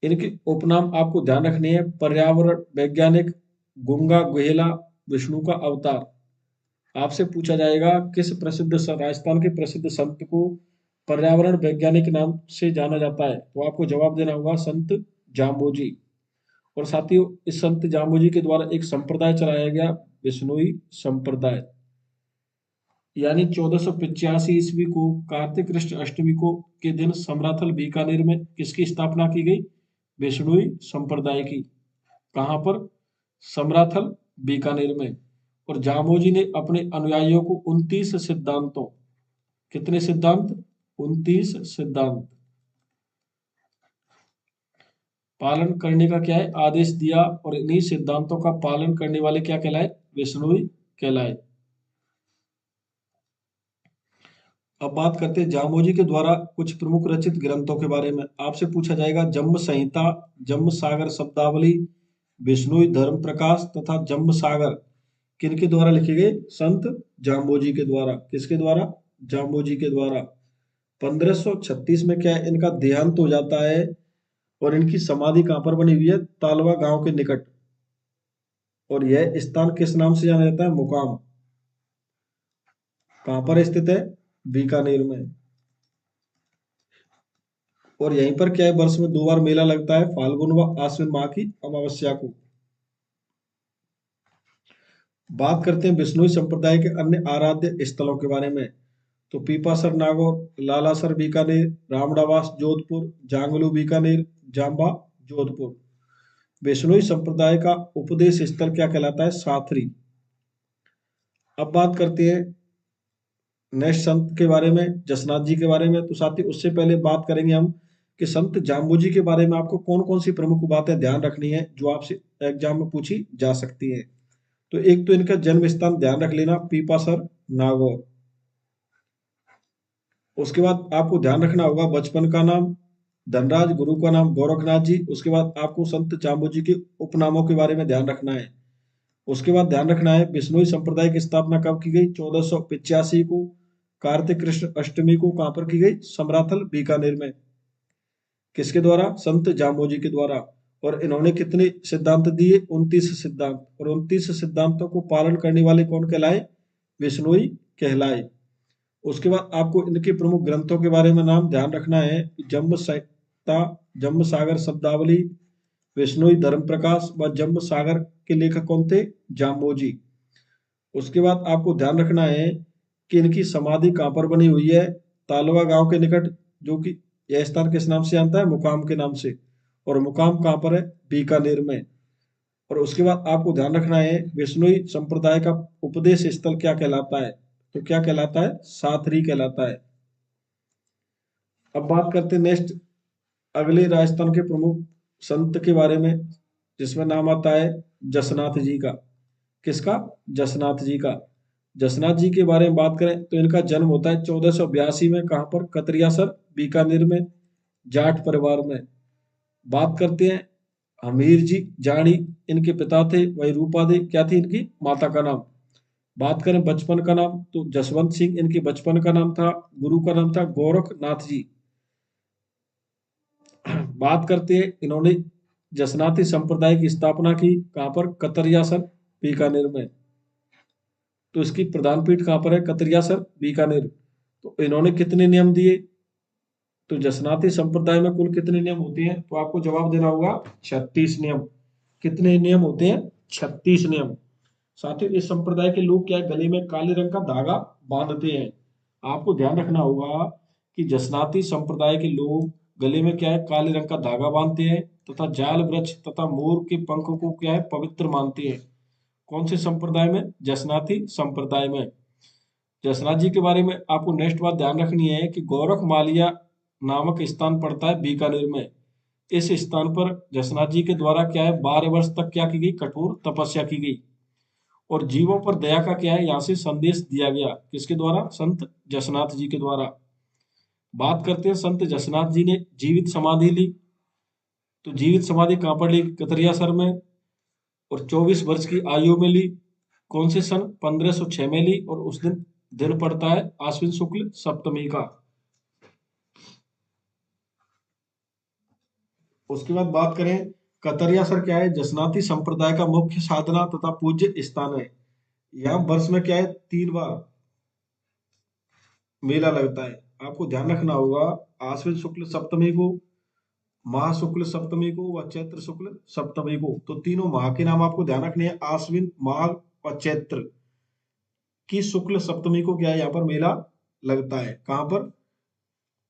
इनके उपनाम आपको ध्यान रखनी है। पर्यावरण वैज्ञानिक, गुंगा गुहेला, विष्णु का अवतार। आपसे पूछा जाएगा किस प्रसिद्ध राजस्थान के प्रसिद्ध संत को पर्यावरण वैज्ञानिक नाम से जाना जाता है? तो आपको जवाब देना होगा संत जाम्बोजी। और साथियों इस संत जाम्बोजी के द्वारा एक संप्रदाय चलाया गया, विष्णुई संप्रदाय। यानी 1485 ईस्वी को कार्तिक कृष्ण अष्टमी को के दिन समराथल बीकानेर में किसकी स्थापना की गई? विष्णुई संप्रदाय की। कहां पर? समराथल बीकानेर में। और जामोजी ने अपने अनुयायियों को 29 सिद्धांतों, कितने सिद्धांत? 29 सिद्धांत पालन करने का क्या है? आदेश दिया। और इन्हीं सिद्धांतों का पालन करने वाले क्या कहलाए? विष्णुई कहलाए। अब बात करते हैं जामोजी के द्वारा कुछ प्रमुख रचित ग्रंथों के बारे में। आपसे पूछा जाएगा जम्ब संहिता, जम्ब सागर शब्दावली, विष्णुई धर्म प्रकाश तथा जम्ब सागर किनके द्वारा लिखे गए? संत जाम्बोजी के द्वारा। किसके द्वारा? जाम्बोजी के द्वारा। 1536 में क्या है? इनका देहांत हो जाता है। और इनकी समाधि कहां पर बनी हुई है? तालवा गांव के निकट। और यह स्थान किस नाम से जाना जाता है? मुकाम। कहां पर स्थित है? बीकानेर में। और यहीं पर क्या है? वर्ष में 2 बार मेला लगता है, फाल्गुन व आश्विन माह की अमावस्या को। बात करते हैं बिश्नोई संप्रदाय के अन्य आराध्य स्थलों के बारे में। तो पीपासर नागौर, लालासर बीकानेर, रामड़ावास जोधपुर, जांगलू बीकानेर, जाम्बा जोधपुर। बिश्नोई संप्रदाय का उपदेश स्थल क्या कहलाता है? साथरी। अब बात करते हैं नेक्स्ट संत के बारे में, जसनाथ जी के बारे में। तो साथी उससे पहले बात करेंगे हम कि संत जाम्बू जी के बारे में आपको कौन कौन सी प्रमुख बातें ध्यान रखनी है जो आपसे एग्जाम में पूछी जा सकती है। तो एक तो इनका जन्म स्थान ध्यान रख लेना, पीपासर, नागौर। उसके बाद आपको ध्यान रखना होगा बचपन का नाम धनराज, गुरु का नाम गोरखनाथ जी। उसके बाद आपको संत जाम्बू जी के उपनामों के बारे में ध्यान रखना है। उसके बाद ध्यान रखना है बिश्नोई संप्रदाय की स्थापना कब की गई? 1485 को। कार्तिक कृष्ण अष्टमी को कहां पर की गई? समराथल, बीकानेर में। किसके द्वारा? संत जाम्बू जी के द्वारा। और इन्होंने कितने सिद्धांत दिए? 29 सिद्धांत। और 29 सिद्धांतों को पालन करने वाले कौन कहलाए? बिश्नोई कहलाए। उसके बाद आपको इनके प्रमुख ग्रंथों के बारे में नाम ध्यान रखना है। जम्म संहिता, जम्म सागर शब्दावली, विष्णुई धर्म प्रकाश व जम्म सागर के लेखक कौन थे? जाम्बोजी। उसके बाद आपको ध्यान रखना है कि इनकी समाधि कहाँ पर बनी हुई है? तालवा गांव के निकट, जो कि यह स्थान किस नाम से जानता है? मुकाम के नाम से। और मुकाम कहाँ पर है? बीकानेर में। और उसके बाद आपको ध्यान रखना है विष्णुई संप्रदाय का उपदेश स्थल क्या कहलाता है? तो क्या कहलाता है? साथरी कहलाता है। अब बात करते हैं नेक्स्ट अगले राजस्थान के प्रमुख संत के बारे में, जिसमें नाम आता है जसनाथ जी का। किसका? जसनाथ जी का। जसनाथ जी के बारे में बात करें तो इनका जन्म होता है 1482 में। कहां पर? कतरियासर, बीकानेर में, जाट परिवार में। बात करते हैं हमीर जी जानी इनके पिता थे, वही रूपा दे क्या थी इनकी माता का नाम। बात करें बचपन का नाम तो जसवंत सिंह इनके बचपन का नाम था। गुरु का नाम था गोरखनाथ जी। बात करते हैं इन्होंने जसनाती संप्रदाय की स्थापना की कहां पर? कतरियासर, बीकानेर में। तो इसकी प्रधान पीठ कहां पर है? कतरियासर, बीकानेर। तो इन्होंने कितने नियम दिए? तो जसनाती संप्रदाय में कुल कितने नियम होते हैं? तो आपको जवाब देना होगा 36 नियम। कितने नियम होते हैं? 36 नियम। साथियों इस संप्रदाय के लोग क्या है? गले में काले रंग का धागा बांधते हैं। आपको ध्यान रखना होगा कि जसनाती संप्रदाय के लोग गले में क्या है? काले रंग का धागा बांधते हैं तथा जाल वृक्ष तथा मोर के पंख को क्या है? पवित्र मानते हैं। कौन से संप्रदाय में? जसनाती संप्रदाय में। जसनाथ जी के बारे में आपको नेक्स्ट बात ध्यान रखनी है कि गोरख मालिया नामक स्थान पड़ता है बीकानेर में। इस स्थान पर जसनाथ जी के द्वारा क्या है? 12 वर्ष तक क्या की गई? कठोर तपस्या की गई। और जीवों पर दया का क्या है? यहाँ से संदेश दिया गया। किसके द्वारा? संत जसनाथ जी के द्वारा। बात करते हैं संत जसनाथ जी ने जीवित समाधि ली। तो जीवित समाधि कहां पर ली? कतरियासर में। और 24 वर्ष की आयु में ली। कौन से सन? 1506 में ली। और उस दिन दिन पड़ता है आश्विन शुक्ल सप्तमी का। उसके बाद बात करें कतरियासर क्या है? जसनाती संप्रदाय का मुख्य साधना तथा पूज्य स्थान है। यहाँ वर्ष में क्या है? 3 बार मेला लगता है। आपको ध्यान रखना होगा आश्विन शुक्ल सप्तमी को, माह शुक्ल सप्तमी को व चैत्र शुक्ल सप्तमी को। तो तीनों माह के नाम आपको ध्यान रखने हैं। आश्विन, माघ और चैत्र की शुक्ल सप्तमी को क्या है? यहाँ पर मेला लगता है। कहाँ पर?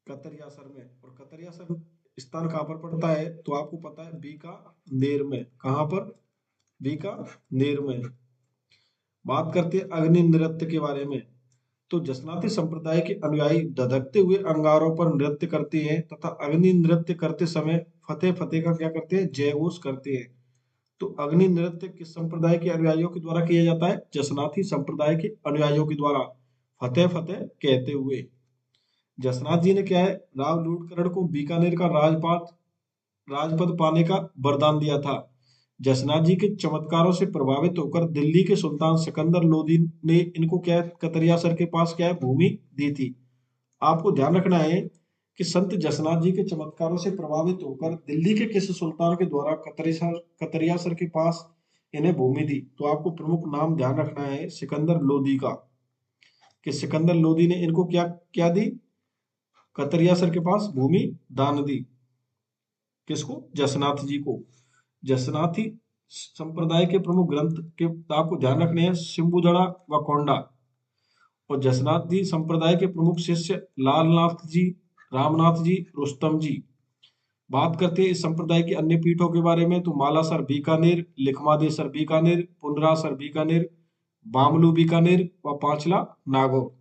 कतरियासर में। और कतरियासर स्थान कहाँ पर पड़ता है? तो आपको पता है बीकानेर में। कहाँ पर? बीकानेर में। बात करते हैं अग्नि नृत्य के बारे में। तो जसनाती संप्रदाय के अनुयायी धधकते हुए अंगारों पर नृत्य करते हैं तथा अग्नि नृत्य करते समय फतेह फतेह का क्या करते हैं? जय घोष करते हैं। तो अग्नि नृत्य किस संप्रदाय के अनुयायियों के द्वारा किया जाता है? जसनाती संप्रदाय के अनुयायियों के द्वारा फतेह फतेह कहते हुए। जसनाथ जी ने क्या है? राव लूटकरण को बीकानेर का राजपद पाने का वरदान दिया था। जसनाथ जी के चमत्कारों से प्रभावित होकर दिल्ली के सुल्तान सिकंदर लोदी ने इनको क्या है? कतरियासर के पास क्या है? भूमि दी थी। आपको ध्यान रखना है कि संत जसनाथ जी के चमत्कारों से प्रभावित होकर दिल्ली के किस सुल्तान के द्वारा कतरियासर के पास इन्हें भूमि दी? तो आपको प्रमुख नाम ध्यान रखना है सिकंदर लोदी का, कि सिकंदर लोदी ने इनको क्या क्या दी? कतरियासर के पास भूमि दान दी। किसको? जसनाथ जी को। जसनाथी संप्रदाय के प्रमुख ग्रंथ के आपको ध्यान रखने हैं सिंबुदड़ा व कोंडा। और जसनाथ जी संप्रदाय के प्रमुख शिष्य लालनाथ जी, रामनाथ जी, रुस्तम जी। बात करते हैं इस संप्रदाय की अन्य पीठों के बारे में, तो मालासर बीकानेर, लिखमादेसर बीकानेर, पुनरासर बीकानेर, बामलू बीकानेर व पांचला नागौर।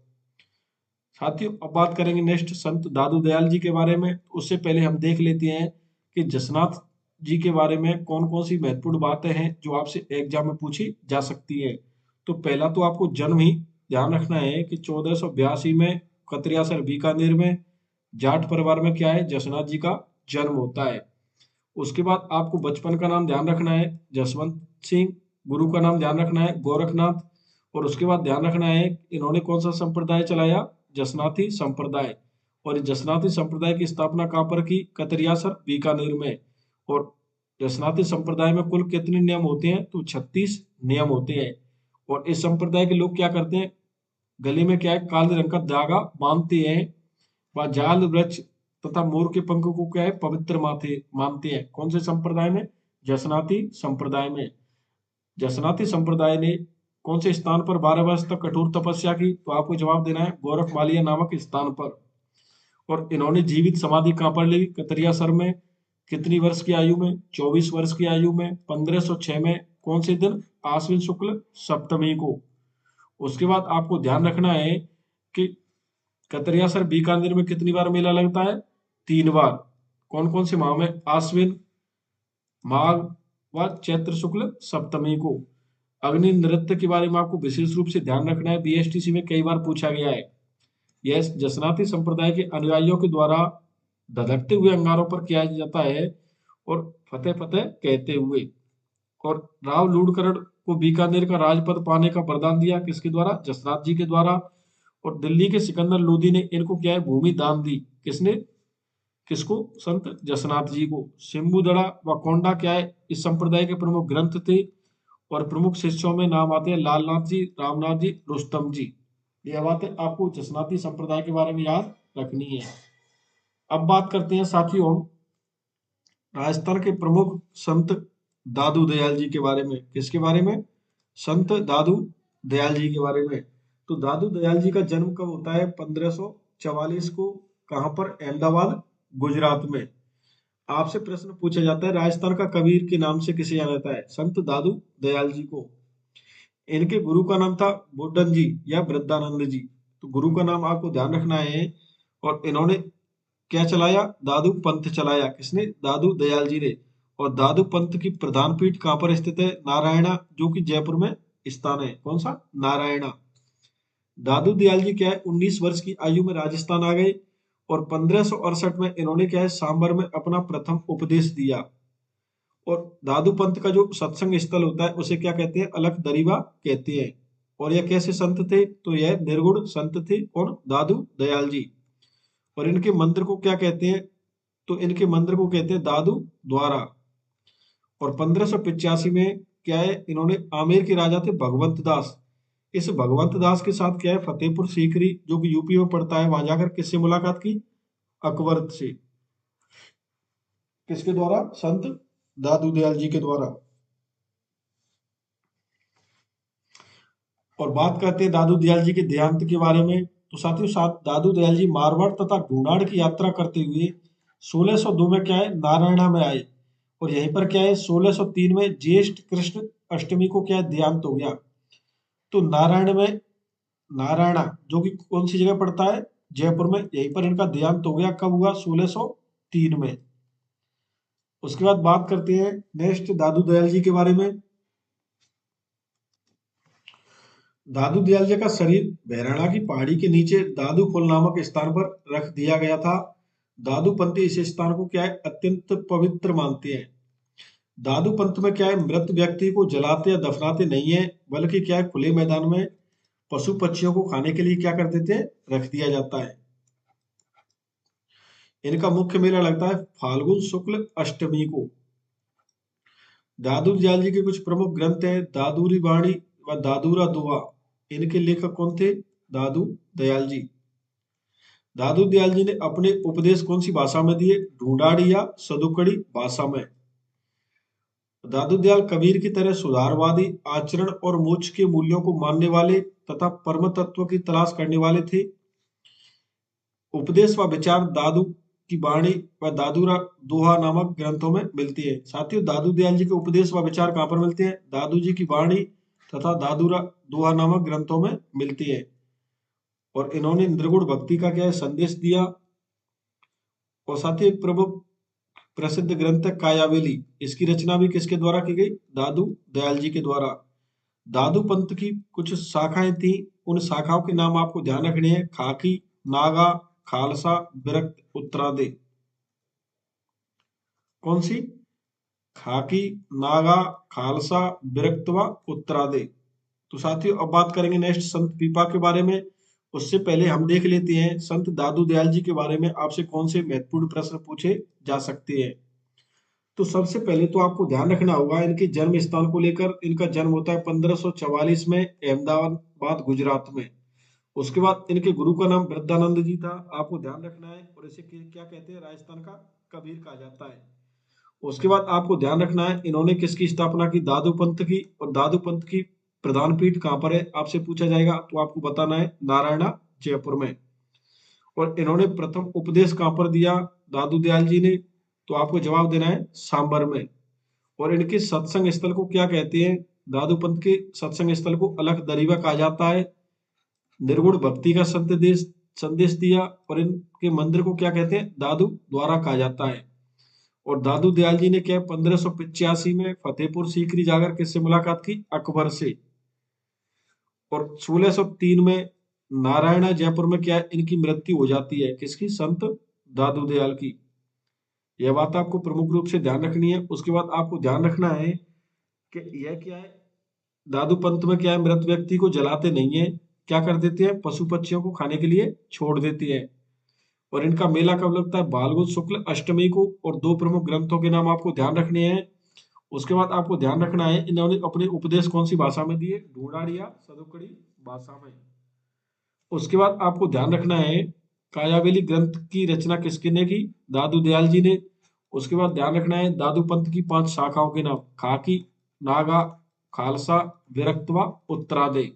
साथियों अब बात करेंगे नेक्स्ट संत दादू दयाल जी के बारे में। उससे पहले हम देख लेते हैं कि जसनाथ जी के बारे में कौन कौन सी महत्वपूर्ण बातें हैं जो आपसे एग्जाम में पूछी जा सकती है। तो पहला तो आपको जन्म ही ध्यान रखना है कि 1482 में कतरियासर बीकानेर में जाट परिवार में क्या है, जसनाथ जी का जन्म होता है। उसके बाद आपको बचपन का नाम ध्यान रखना है जसवंत सिंह, गुरु का नाम ध्यान रखना है गोरखनाथ, और उसके बाद ध्यान रखना है इन्होंने कौन सा संप्रदाय चलाया, जसनाथी संप्रदाय। और इस जसनाथी संप्रदाय की स्थापना कहाँ पर की, कतरियासर बीकानेर में। और जसनाथी संप्रदाय में कुल कितने नियम होते हैं, तो 36 नियम होते हैं। और इस संप्रदाय के लोग क्या करते हैं, गले में क्या है, काले रंग का धागा बांधते हैं व जाल वृक्ष तथा मोर के पंख को क्या है, पवित्र माथे मानते हैं। कौन से संप्रदाय में, जसनाती संप्रदाय में। जसनाती संप्रदाय ने कौन से स्थान पर 12 वर्ष तक कठोर तपस्या की, तो आपको जवाब देना है गोरखमालिया नामक स्थान पर। और इन्होंने जीवित समाधि कहां पर ली, कतरियासर में। कितनी वर्ष की आयु में, 24 वर्ष की आयु में, 1506 में। कौन से दिन, आश्विन शुक्ल सप्तमी को। उसके बाद आपको ध्यान रखना है कि कतरियासर बीकानेर में कितनी बार मेला लगता है, 3 बार। कौन कौन से माह में, आश्विन, माघ व चैत्र शुक्ल सप्तमी को। अग्नि नृत्य के बारे में आपको विशेष रूप से ध्यान रखना है, बीएसटीसी में कई बार पूछा गया है। यह जसनाती संप्रदाय के अनुयायियों के द्वारा धधकते हुए अंगारों पर किया जाता है और फतेह फतेह कहते हुए। और राव लूड़करण को बीकानेर का राजपद पाने का वरदान दिया, किसके द्वारा, जसनाथ जी के द्वारा। और दिल्ली के सिकंदर लोदी ने इनको क्या है, भूमि दान दी। किसने, किसको, संत जसनाथ जी को। सिम्बुदड़ा व कोंडा क्या है, इस संप्रदाय के प्रमुख ग्रंथ थे। और प्रमुख शिष्यों में नाम आते हैं लालनाथ जी, रामनाथ जी, रुस्तम जी। यह बातें आपको जसनाती संप्रदाय के बारे में याद रखनी है। अब बात करते हैं साथियों राजस्थान के प्रमुख संत दादू दयाल जी के बारे में। किसके बारे में, संत दादू दयाल जी के बारे में। तो दादू दयाल जी का जन्म कब होता है, 1544 को। कहां पर, अहमदाबाद गुजरात में। आपसे प्रश्न पूछा जाता है राजस्थान का कबीर के नाम से किसे जाना जाता है, संत दादू दयाल जी को। इनके गुरु का नाम था बुड्ढन जी या वृद्धानंद जी। तो गुरु का नाम आपको ध्यान रखना है। और इन्होंने क्या चलाया, दादू पंथ चलाया। किसने, दादू दयाल जी ने। और दादू पंथ की प्रधान पीठ कहां पर स्थित है, नारायणा, जो कि जयपुर में स्थान है। कौन सा, नारायणा। दादू दयाल जी क्या है, 19 वर्ष की आयु में राजस्थान आ गए। और 1568 में इन्होंने क्या है, सांबर में अपना प्रथम उपदेश दिया। और दादू पंथ का जो सत्संग स्थल होता है उसे क्या कहते हैं, अलख दरीबा कहते हैं। और यह कैसे संत थे, तो यह निर्गुण संत थे। और दादू दयाल जी। और इनके मंदिर को क्या कहते हैं, तो इनके मंदिर को कहते हैं दादू द्वारा। और 1585 में क्या है, इन्होंने आमेर के राजा थे भगवंत दास। इस भगवंत दास के साथ क्या है, फतेहपुर सीकरी जो कि यूपी में पड़ता है, वहां जाकर किससे मुलाकात की, अकबर से। किसके द्वारा, संत दादू दयाल जी के द्वारा। और बात करते हैं दादू दयाल जी के देहांत के बारे में। तो साथियों साथ दादू दयाल जी मारवाड़ तथा ढूंढाड़ की यात्रा करते हुए 1602 में क्या है, नारायणा में आए। और यहीं पर क्या है, 1603 में ज्येष्ठ कृष्ण अष्टमी को क्या है, देहांत हो गया। तो नारायण में, नारायणा जो कि कौन सी जगह पड़ता है, जयपुर में, यहीं पर इनका देहांत हो गया। कब हुआ, 1603 में। उसके बाद बात करते हैं नेक्स्ट दादू दयाल जी के बारे में। दादू दयाल जी का शरीर बहराणा की पहाड़ी के नीचे दादू खोल नामक स्थान पर रख दिया गया था। दादू पंथी इस स्थान को क्या है, अत्यंत पवित्र मानते हैं। दादू पंथ में क्या है, मृत व्यक्ति को जलाते या दफनाते नहीं है, बल्कि क्या है, खुले मैदान में पशु पक्षियों को खाने के लिए क्या कर देते हैं, रख दिया जाता है। इनका मुख्य मेला लगता है फाल्गुन शुक्ल अष्टमी को। दादू दयाल जी के कुछ प्रमुख ग्रंथ हैं, दादूरी वाणी व दादूरा दुआ। इनके लेखक कौन थे, दादू दयाल जी। दादू दयाल जी ने अपने उपदेश कौन सी भाषा में दिए, ढूंढाड़ी या सदुकड़ी भाषा में। दादू दयाल कबीर की तरह सुधारवादी आचरण और मोक्ष के मूल्यों को मानने वाले तथा परम तत्व की तलाश करने वाले थे। उपदेश व विचार दादू की वाणी व दोहा नामक ग्रंथों में मिलती है। साथियों, दादू दयाल जी के उपदेश व विचार कहाँ पर मिलते हैं? दादू जी की वाणी तथा दोहा नामक ग्रंथों में मिलती है। और इन्होंने निर्गुण भक्ति का क्या है संदेश दिया। और साथियों, एक प्रमुख प्रसिद्ध ग्रंथ है कायावेली। इसकी रचना भी किसके द्वारा की गई? दादू दयाल जी के द्वारा। दादू पंथ की कुछ शाखाएं थी, उन शाखाओं के नाम आपको ध्यान रखने हैं। खाकी, नागा, खालसा, विरक्त, उत्तरादे। कौन सी? खाकी, नागा, खालसा, विरक्त व उत्तरादे। तो साथियों, अब बात करेंगे नेक्स्ट संत पीपा के बारे में। उससे पहले हम देख लेते हैं संत दादू दयाल जी के बारे में आपसे कौन से महत्वपूर्ण प्रश्न पूछे जा सकते हैं। तो सबसे पहले तो आपको ध्यान रखना होगा इनके जन्म स्थान को लेकर। इनका जन्म होता है 1544 में अहमदाबाद गुजरात में। उसके बाद इनके गुरु का नाम वृद्धानंद जी था, आपको ध्यान रखना है। और इसे क्या कहते हैं? राजस्थान का कबीर कहा जाता है। उसके बाद आपको ध्यान रखना है इन्होंने किसकी स्थापना की? दादू पंथ की। और दादू पंथ की प्रधान पीठ कहाँ पर है आपसे पूछा जाएगा, तो आपको बताना है नारायणा जयपुर में। और इन्होंने प्रथम उपदेश कहाँ पर दिया दादू दयाल जी ने? तो आपको जवाब देना है सांबर में। और इनके सत्संग स्थल को क्या कहते हैं? दादू पंथ के सत्संग स्थल को अलख दरीवा कहा जाता है। निर्गुण भक्ति का संदेश संदेश दिया। और इनके मंदिर को क्या कहते हैं? दादू द्वारा कहा जाता है। और दादू दयाल जी ने क्या 1585 में फतेहपुर सीकरी जाकर किससे मुलाकात की? अकबर से। और 1603 में नारायणा जयपुर में क्या इनकी मृत्यु हो जाती है? किसकी? संत दादू दयाल की। यह बात आपको प्रमुख रूप से ध्यान रखनी है। उसके बाद आपको ध्यान रखना है कि यह क्या है, दादू पंथ में क्या है, मृत व्यक्ति को जलाते नहीं है, क्या कर देते हैं? पशु पक्षियों को खाने के लिए छोड़ देते हैं। और इनका मेला कब लगता है? फाल्गुन शुक्ल अष्टमी को। और दो प्रमुख ग्रंथों के नाम आपको ध्यान रखने हैं। उसके बाद आपको ध्यान रखना है इन्होंने अपने उपदेश कौन सी भाषा में दिए? ढूंढाड़िया सदुकड़ी भाषा में। उसके बाद आपको ध्यान रखना है कायावेली ग्रंथ की रचना किसने ने की? दादू दयाल जी ने। उसके बाद ध्यान रखना है दादू पंथ की 5 शाखाओं के नाम। खाकी, नागा, खालसा, विरक्त व उत्तरादे।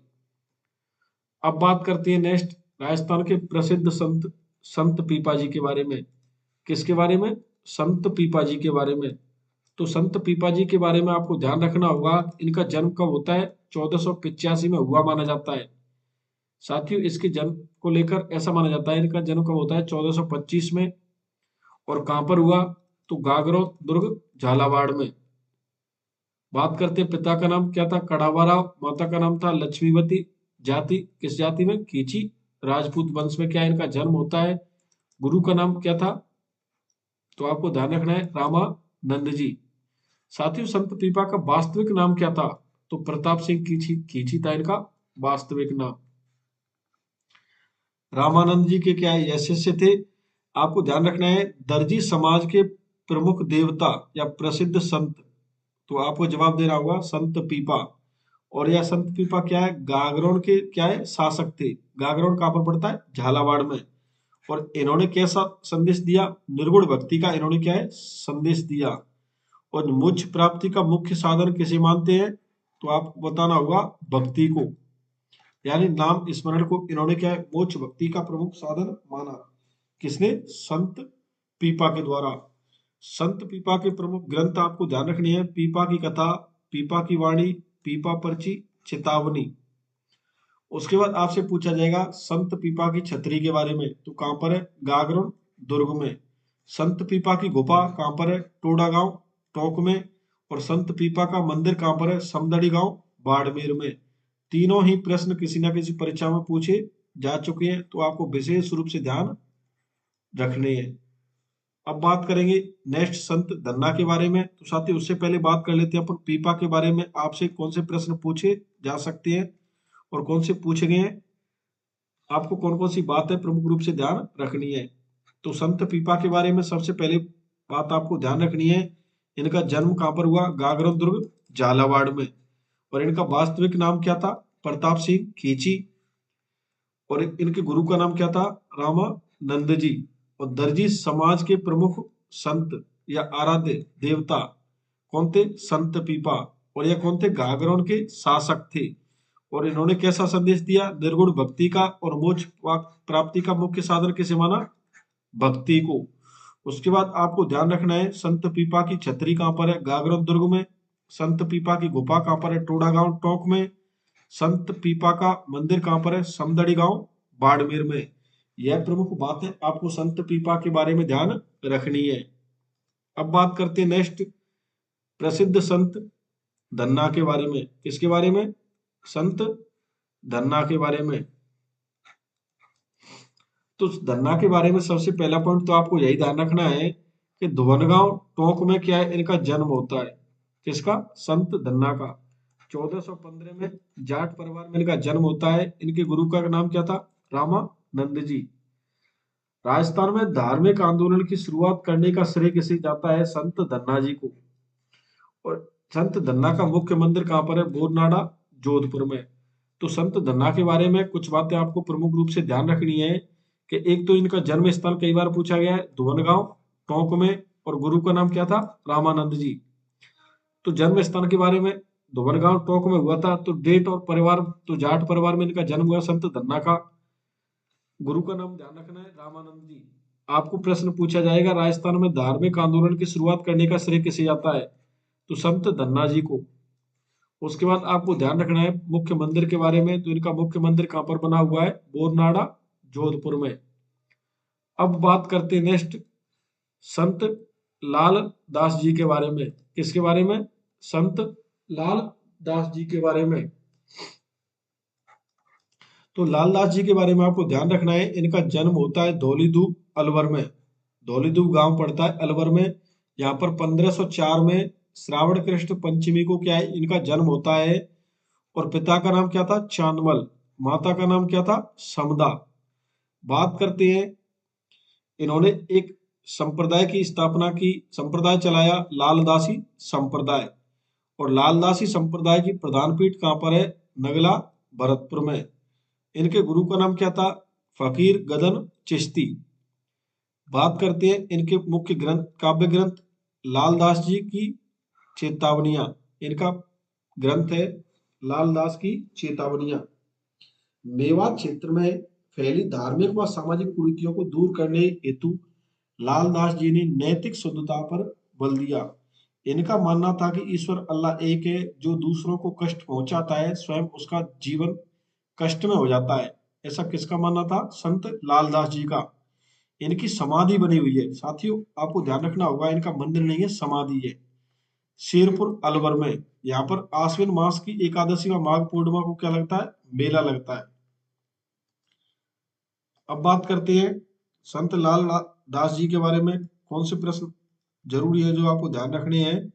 अब बात करते हैं नेक्स्ट राजस्थान के प्रसिद्ध संत संत पीपा जी के बारे में। किसके बारे में? संत पीपा जी के बारे में। तो संत पीपा जी के बारे में आपको ध्यान रखना होगा इनका जन्म कब होता है? 1485 में हुआ माना जाता है। साथियों, इसके जन्म को लेकर ऐसा माना जाता है इनका जन्म कब होता है? 1425 में। और कहां पर हुआ? तो गागरो दुर्ग झालावाड़ में। बात करते हैं पिता का नाम क्या था? कड़ावाराव। माता का नाम था लक्ष्मीवती। जाति किस जाति में? कीची राजपूत वंश में क्या इनका जन्म होता है। गुरु का नाम क्या था? तो आपको ध्यान रखना है रामानंद जी। साथियों, संत पीपा का वास्तविक नाम क्या था? तो प्रताप सिंह कीची कीची था इनका वास्तविक नाम। रामानंद जी के क्या है? शिष्य थे। आपको ध्यान रखना है दर्जी समाज के प्रमुख देवता या प्रसिद्ध संत। तो आपको जवाब देना होगा संत पीपा। और यह संत पीपा क्या है? गागरोन के क्या है? शासक थे। गागरोन कहाँ पर पड़ता है? झालावाड़ में। और इन्होंने कैसा संदेश दिया? निर्गुण भक्ति का इन्होंने क्या है? संदेश दिया। और मोक्ष प्राप्ति का मुख्य साधन किसे मानते हैं? तो आपको बताना होगा भक्ति को। यानी नाम स्मरण को इन्होंने क्या है? मोक्ष भक्ति का प्रमुख साधन माना। किसने? संत पीपा के द्वारा। संत पीपा के प्रमुख ग्रंथ आपको ध्यान रखनी है। पीपा की कथा, पीपा की वाणी, पीपा पर्ची, चेतावनी। उसके बाद आपसे पूछा जाएगा संत पीपा की छतरी के बारे में। तो कहां पर है? गागरोन दुर्ग में। संत पीपा की गुफा कहां पर है? टोडा गांव टोंक में। और संत पीपा का मंदिर कहां पर है? समदड़ी गांव बाड़मेर में। तीनों ही प्रश्न किसी न किसी परीक्षा में पूछे जा चुके हैं, तो आपको विशेष रूप से ध्यान रखने हैं। अब बात करेंगे नेक्स्ट संत धन्ना के बारे में। तो साथियों, उससे पहले बात कर लेते हैं अपन पीपा के बारे में। आपसे कौन से प्रश्न पूछे जा सकते हैं और कौन से पूछे गए हैं, आपको कौन कौन सी बात है प्रमुख रूप से ध्यान रखनी है। तो संत पीपा के बारे में सबसे पहले बात आपको ध्यान रखनी है, इनका जन्म कहां पर हुआ? गागरोन दुर्ग झालावाड़ में। और इनका वास्तविक नाम क्या था? प्रताप सिंह खींची। और इनके गुरु का नाम क्या था? रामानंद जी। और दर्जी समाज के प्रमुख संत या आराध्य देवता कौन थे? संत पीपा। और यह कौन थे? गागरोन के शासक थे। और इन्होंने कैसा संदेश दिया? निर्गुण भक्ति का। और मोक्ष प्राप्ति का मुख्य साधन किसे माना? भक्ति को। उसके बाद आपको ध्यान रखना है संत पीपा की छतरी कहाँ पर है, गागरोन दुर्ग में। संत पीपा की गुफा कहाँ पर है, टोड़ा गांव टोंक में। संत पीपा का मंदिर कहाँ पर है, समदड़ी गांव बाड़मेर में। यह प्रमुख बात है, आपको संत पीपा के बारे में ध्यान रखनी है। अब बात करते हैं नेक्स्ट प्रसिद्ध संत धन्ना के बारे में। किसके बारे में, संत धन्ना के बारे में। तो धन्ना के बारे में सबसे पहला पॉइंट तो आपको यही ध्यान रखना है कि धुवनगांव टोंक में क्या है, इनका जन्म होता है। किसका, संत धन्ना का। 1415 में जाट परिवार में इनका जन्म होता है। इनके गुरु का नाम क्या था, रामानंद जी। राजस्थान में धार्मिक आंदोलन की शुरुआत करने का श्रेय किसे जाता है, संत धन्ना जी को। और संत धन्ना का मुख्य मंदिर कहाँ पर है, बोरनाडा जोधपुर में। तो संत धन्ना के बारे में कुछ बातें आपको प्रमुख रूप से ध्यान रखनी है कि एक तो इनका जन्म स्थल कई बार पूछा गया है, धुवनगांव टोंक में, और गुरु का नाम क्या था, रामानंद जी। तो जन्म स्थान के बारे में धुवनगांव टोंक में हुआ था। तो डेट और परिवार, तो जाट परिवार में इनका जन्म हुआ संत धन्ना का। गुरु का नाम ध्यान रखना है, रामानंद जी। आपको प्रश्न पूछा जाएगा राजस्थान में धार्मिक आंदोलन की शुरुआत करने का श्रेय किसे जाता है, तो संत धन्ना जी को। उसके बाद आपको ध्यान रखना है मुख्य मंदिर के बारे में। तो इनका मुख्य मंदिर कहाँ पर बना हुआ है, बोरनाडा जोधपुर में। अब बात करते हैं नेक्स्ट संत लाल दास जी के बारे में। किसके बारे में, संत लाल दास जी के बारे में। तो लालदास जी के बारे में आपको ध्यान रखना है, इनका जन्म होता है धौलीधूप अलवर में। धौलीधूप गांव पड़ता है अलवर में। यहाँ पर 1504 में श्रावण कृष्ण पंचमी को क्या है, इनका जन्म होता है। और पिता का नाम क्या था, चांदमल। माता का नाम क्या था, समदा। बात करते हैं, इन्होंने एक संप्रदाय की स्थापना की, संप्रदाय चलाया, लालदासी संप्रदाय। और लालदासी संप्रदाय की प्रधान पीठ कहाँ पर है, नगला भरतपुर में। इनके गुरु का नाम क्या था, फकीर गदन चिश्ती। बात करते हैं इनके मुख्य ग्रंथ, काव्य ग्रंथ, लालदास जी की चेतावनियां। इनका ग्रंथ है लालदास की चेतावनियां। मेवात क्षेत्र में फैली धार्मिक व सामाजिक कुरीतियों को दूर करने हेतु लालदास जी ने नैतिक शुद्धता पर बल दिया। इनका मानना था कि ईश्वर अल्लाह एक है, जो दूसरों को कष्ट पहुंचाता है स्वयं उसका जीवन कष्ट में हो जाता है। ऐसा किसका मानना था, संत लालदास जी का। इनकी समाधि बनी हुई है साथियों, आपको ध्यान रखना होगा, इनका मंदिर नहीं है, समाधि है, शेरपुर अलवर में। यहाँ पर आश्विन मास की एकादशी व माघ पूर्णिमा को क्या लगता है, मेला लगता है। अब बात करते हैं संत लाल दास जी के बारे में। कौन से प्रश्न जरूरी है जो आपको ध्यान रखने हैं।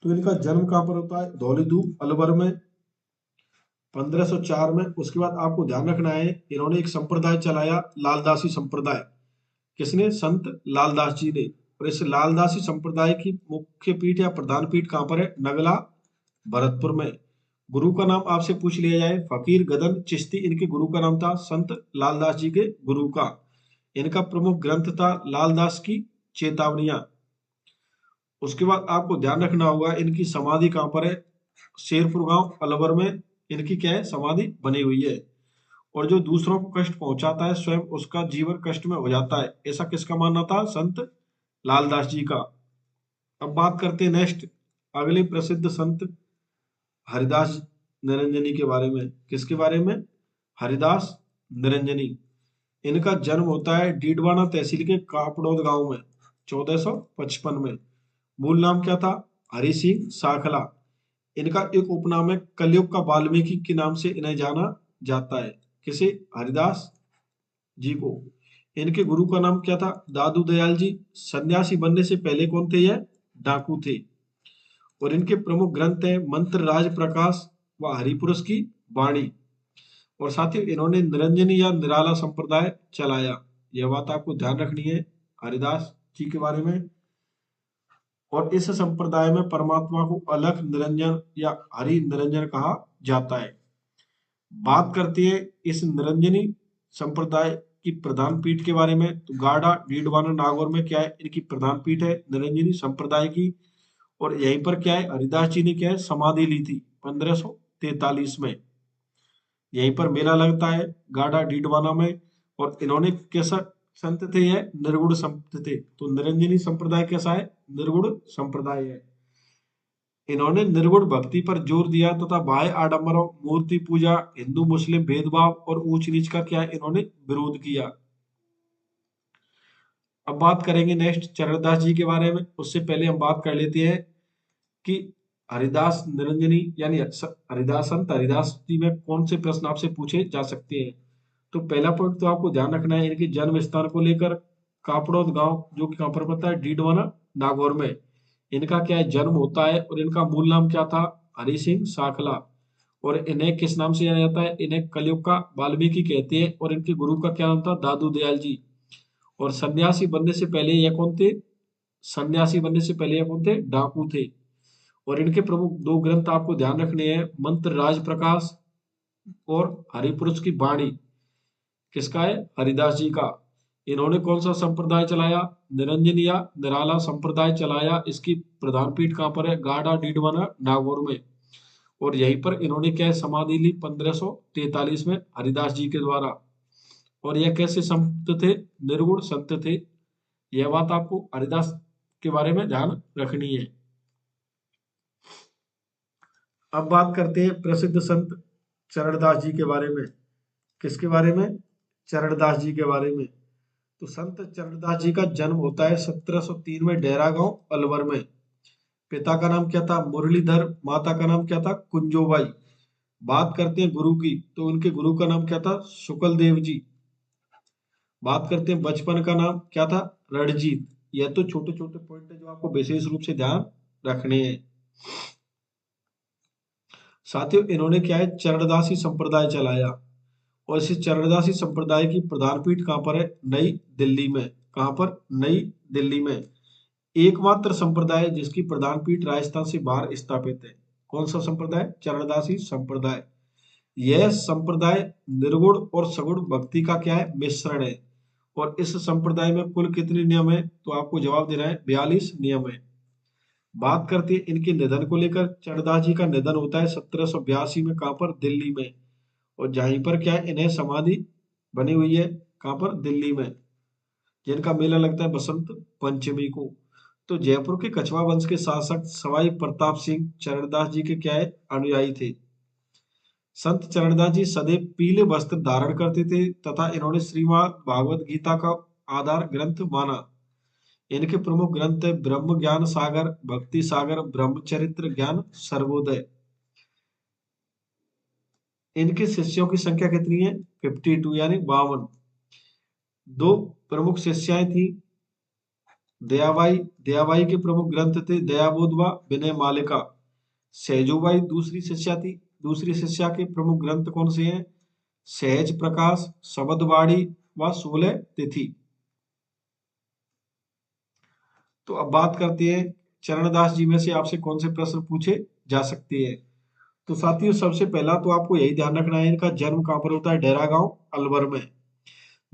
तो इनका जन्म कहाँ पर होता है, धौलीधूप अलवर में 1504 में। उसके बाद आपको ध्यान रखना है, इन्होंने एक संप्रदाय चलाया, लालदासी संप्रदाय। किसने, संत लालदास जी ने। और इस लालदासी संप्रदाय की मुख्य पीठ या प्रधान पीठ कहाँ पर है, नगला भरतपुर में। गुरु का नाम आपसे पूछ लिया जाए, फकीर गदन चिश्ती इनके गुरु का नाम था, संत लालदास जी के गुरु का। इनका प्रमुख ग्रंथ था लालदास की चेतावनियां। उसके बाद आपको ध्यान रखना होगा, इनकी समाधि कहाँ पर है, शेरपुर गांव अलवर में इनकी क्या है, समाधि बनी हुई है। और जो दूसरों को कष्ट पहुंचाता है स्वयं उसका जीवन कष्ट में हो जाता है, ऐसा किसका मानना था, संत लालदास जी का। अब बात करते हैं नेक्स्ट अगले प्रसिद्ध संत हरिदास निरंजनी के बारे में। किसके बारे में, हरिदास निरंजनी। इनका जन्म होता है डीडवाना तहसील के कापड़ौद गांव में 1455 में। मूल नाम क्या था, हरि सिंह साखला। इनका एक उपनाम है कलयुग का वाल्मीकि के नाम से इन्हें जाना जाता है। किसे, हरिदास जी को। इनके गुरु का नाम क्या था, दादू दयाल जी। सन्यासी बनने से पहले कौन थे, यह डाकू थे। और इनके प्रमुख ग्रंथ हैं मंत्र राज प्रकाश व हरिपुरुष की वाणी। और साथ ही इन्होंने निरंजनी या निराला संप्रदाय चलाया। यह बात आपको ध्यान रखनी है हरिदास जी के बारे में। और इस संप्रदाय में परमात्मा को अलख निरंजन या हरि निरंजन कहा जाता है। बात करते हैं इस निरंजनी संप्रदाय की प्रधान पीठ के बारे में। तो गाढ़ा डीडवाना नागौर में क्या है, इनकी प्रधान पीठ है निरंजनी संप्रदाय की। और यहीं पर क्या है, हरिदास जी ने क्या है, समाधि ली थी 1543 में। यहीं पर मेला लगता है गाढ़ा डीडवाना में। और इन्होंने कैसा संत थे या निर्गुण संत थे? तो निरंजनी संप्रदाय कैसा है? निर्गुण संप्रदाय है। इन्होंने निर्गुण भक्ति पर जोर दिया तथा बाह्य आडंबरों, मूर्ति पूजा, हिंदू मुस्लिम भेदभाव और ऊंच नीच का क्या इन्होंने विरोध किया। अब बात करेंगे नेक्स्ट चरणदास जी के बारे में। उससे पहले हम बात कर लेते हैं कि हरिदास निरंजनी यानी हरिदास संत हरिदास जी में कौन से प्रश्न आपसे पूछे जा सकते हैं। तो पहला पॉइंट तो आपको ध्यान रखना है इनके जन्म स्थान को लेकर। कापड़ौद गांव जो कि कहां पर पड़ता है? डीडवाना नागौर में इनका क्या है? जन्म होता है। और इनका मूल नाम क्या था? हरि सिंह साखला। और इन्हें किस नाम से जाना जाता है? इन्हें कलयुग का वाल्मीकि कहते हैं। और इनके गुरु का क्या नाम था? दादू दयाल जी। और सन्यासी बनने से पहले यह कौन थे? सन्यासी बनने से पहले यह कौन थे? डाकू थे। और इनके प्रमुख दो ग्रंथ आपको ध्यान रखने हैं, मंत्र राज प्रकाश और हरिपुरुष की वाणी। किसका है? हरिदास जी का। इन्होंने कौन सा संप्रदाय चलाया? निरंजन या निराला संप्रदाय चलाया। इसकी प्रधान पीठ कहाँ पर है? गाढ़ा डीडवाना नागौर में। और यहीं पर इन्होंने क्या है? समाधि ली 1543 में हरिदास जी के द्वारा। और यह कैसे संत थे? निर्गुण संत थे। यह बात आपको हरिदास के बारे में ध्यान रखनी है। अब बात करते हैं प्रसिद्ध संत चरणदास जी के बारे में। किसके बारे में? चरणदास जी के बारे में। तो संत चरणदास जी का जन्म होता है 1703 में डेरा गांव अलवर में। पिता का नाम क्या था? मुरलीधर। माता का नाम क्या था? कुंजोबाई। बात करते हैं गुरु की, तो उनके गुरु का नाम क्या था? शुक्ल देव जी। बात करते हैं बचपन का नाम क्या था? रणजीत। यह तो छोटे छोटे पॉइंट है जो आपको विशेष रूप से ध्यान रखने हैं। साथियों, इन्होंने क्या है? चरणदासी संप्रदाय चलाया। और इस चरणदासी संप्रदाय की प्रधान पीठ कहां पर है? नई दिल्ली में। कहां पर? नई दिल्ली में। एकमात्र संप्रदाय जिसकी प्रधान पीठ राजस्थान से बाहर स्थापित है। कौन सा संप्रदाय? चरणदासी संप्रदाय। यह संप्रदाय निर्गुण और सगुण भक्ति का क्या है? मिश्रण है। और इस संप्रदाय में कुल कितने नियम है? तो आपको जवाब देना है 42 नियम है। बात करते हैं इनके निधन को लेकर। चरणदास जी का निधन होता है 1782 में। कहां पर? दिल्ली में। और जहीं पर क्या है? इन्हें समाधि बनी हुई है। कहां पर? दिल्ली में। जिनका मेला लगता है बसंत पंचमी को। तो जयपुर के कछवा वंश के शासक सवाई प्रताप सिंह चरणदास जी के क्या है? अनुयायी थे। संत चरणदास जी सदैव पीले वस्त्र धारण करते थे तथा इन्होंने श्रीमद् भागवत गीता का आधार ग्रंथ माना। इनके प्रमुख ग्रंथ है ब्रह्म ज्ञान सागर, भक्ति सागर, ब्रह्मचरित्र, ज्ञान सर्वोदय। इनके शिष्यों की संख्या कितनी है? 52 यानी 52। दो प्रमुख शिष्याएं थी। दयाबाई। दयाबाई के प्रमुख ग्रंथ थे दयाबोध व विनय मालिका। सहजोबाई दूसरी शिष्या थी। दूसरी शिष्या के प्रमुख ग्रंथ कौन से हैं? सहज प्रकाश, शबदवाणी व 16 तिथि। तो अब बात करते हैं चरणदास जी में से आपसे कौन से प्रश्न पूछे जा सकते हैं। तो साथियों, सबसे पहला तो आपको यही ध्यान रखना है इनका जन्म कहाँ पर होता है? डेरा गांव अलवर में।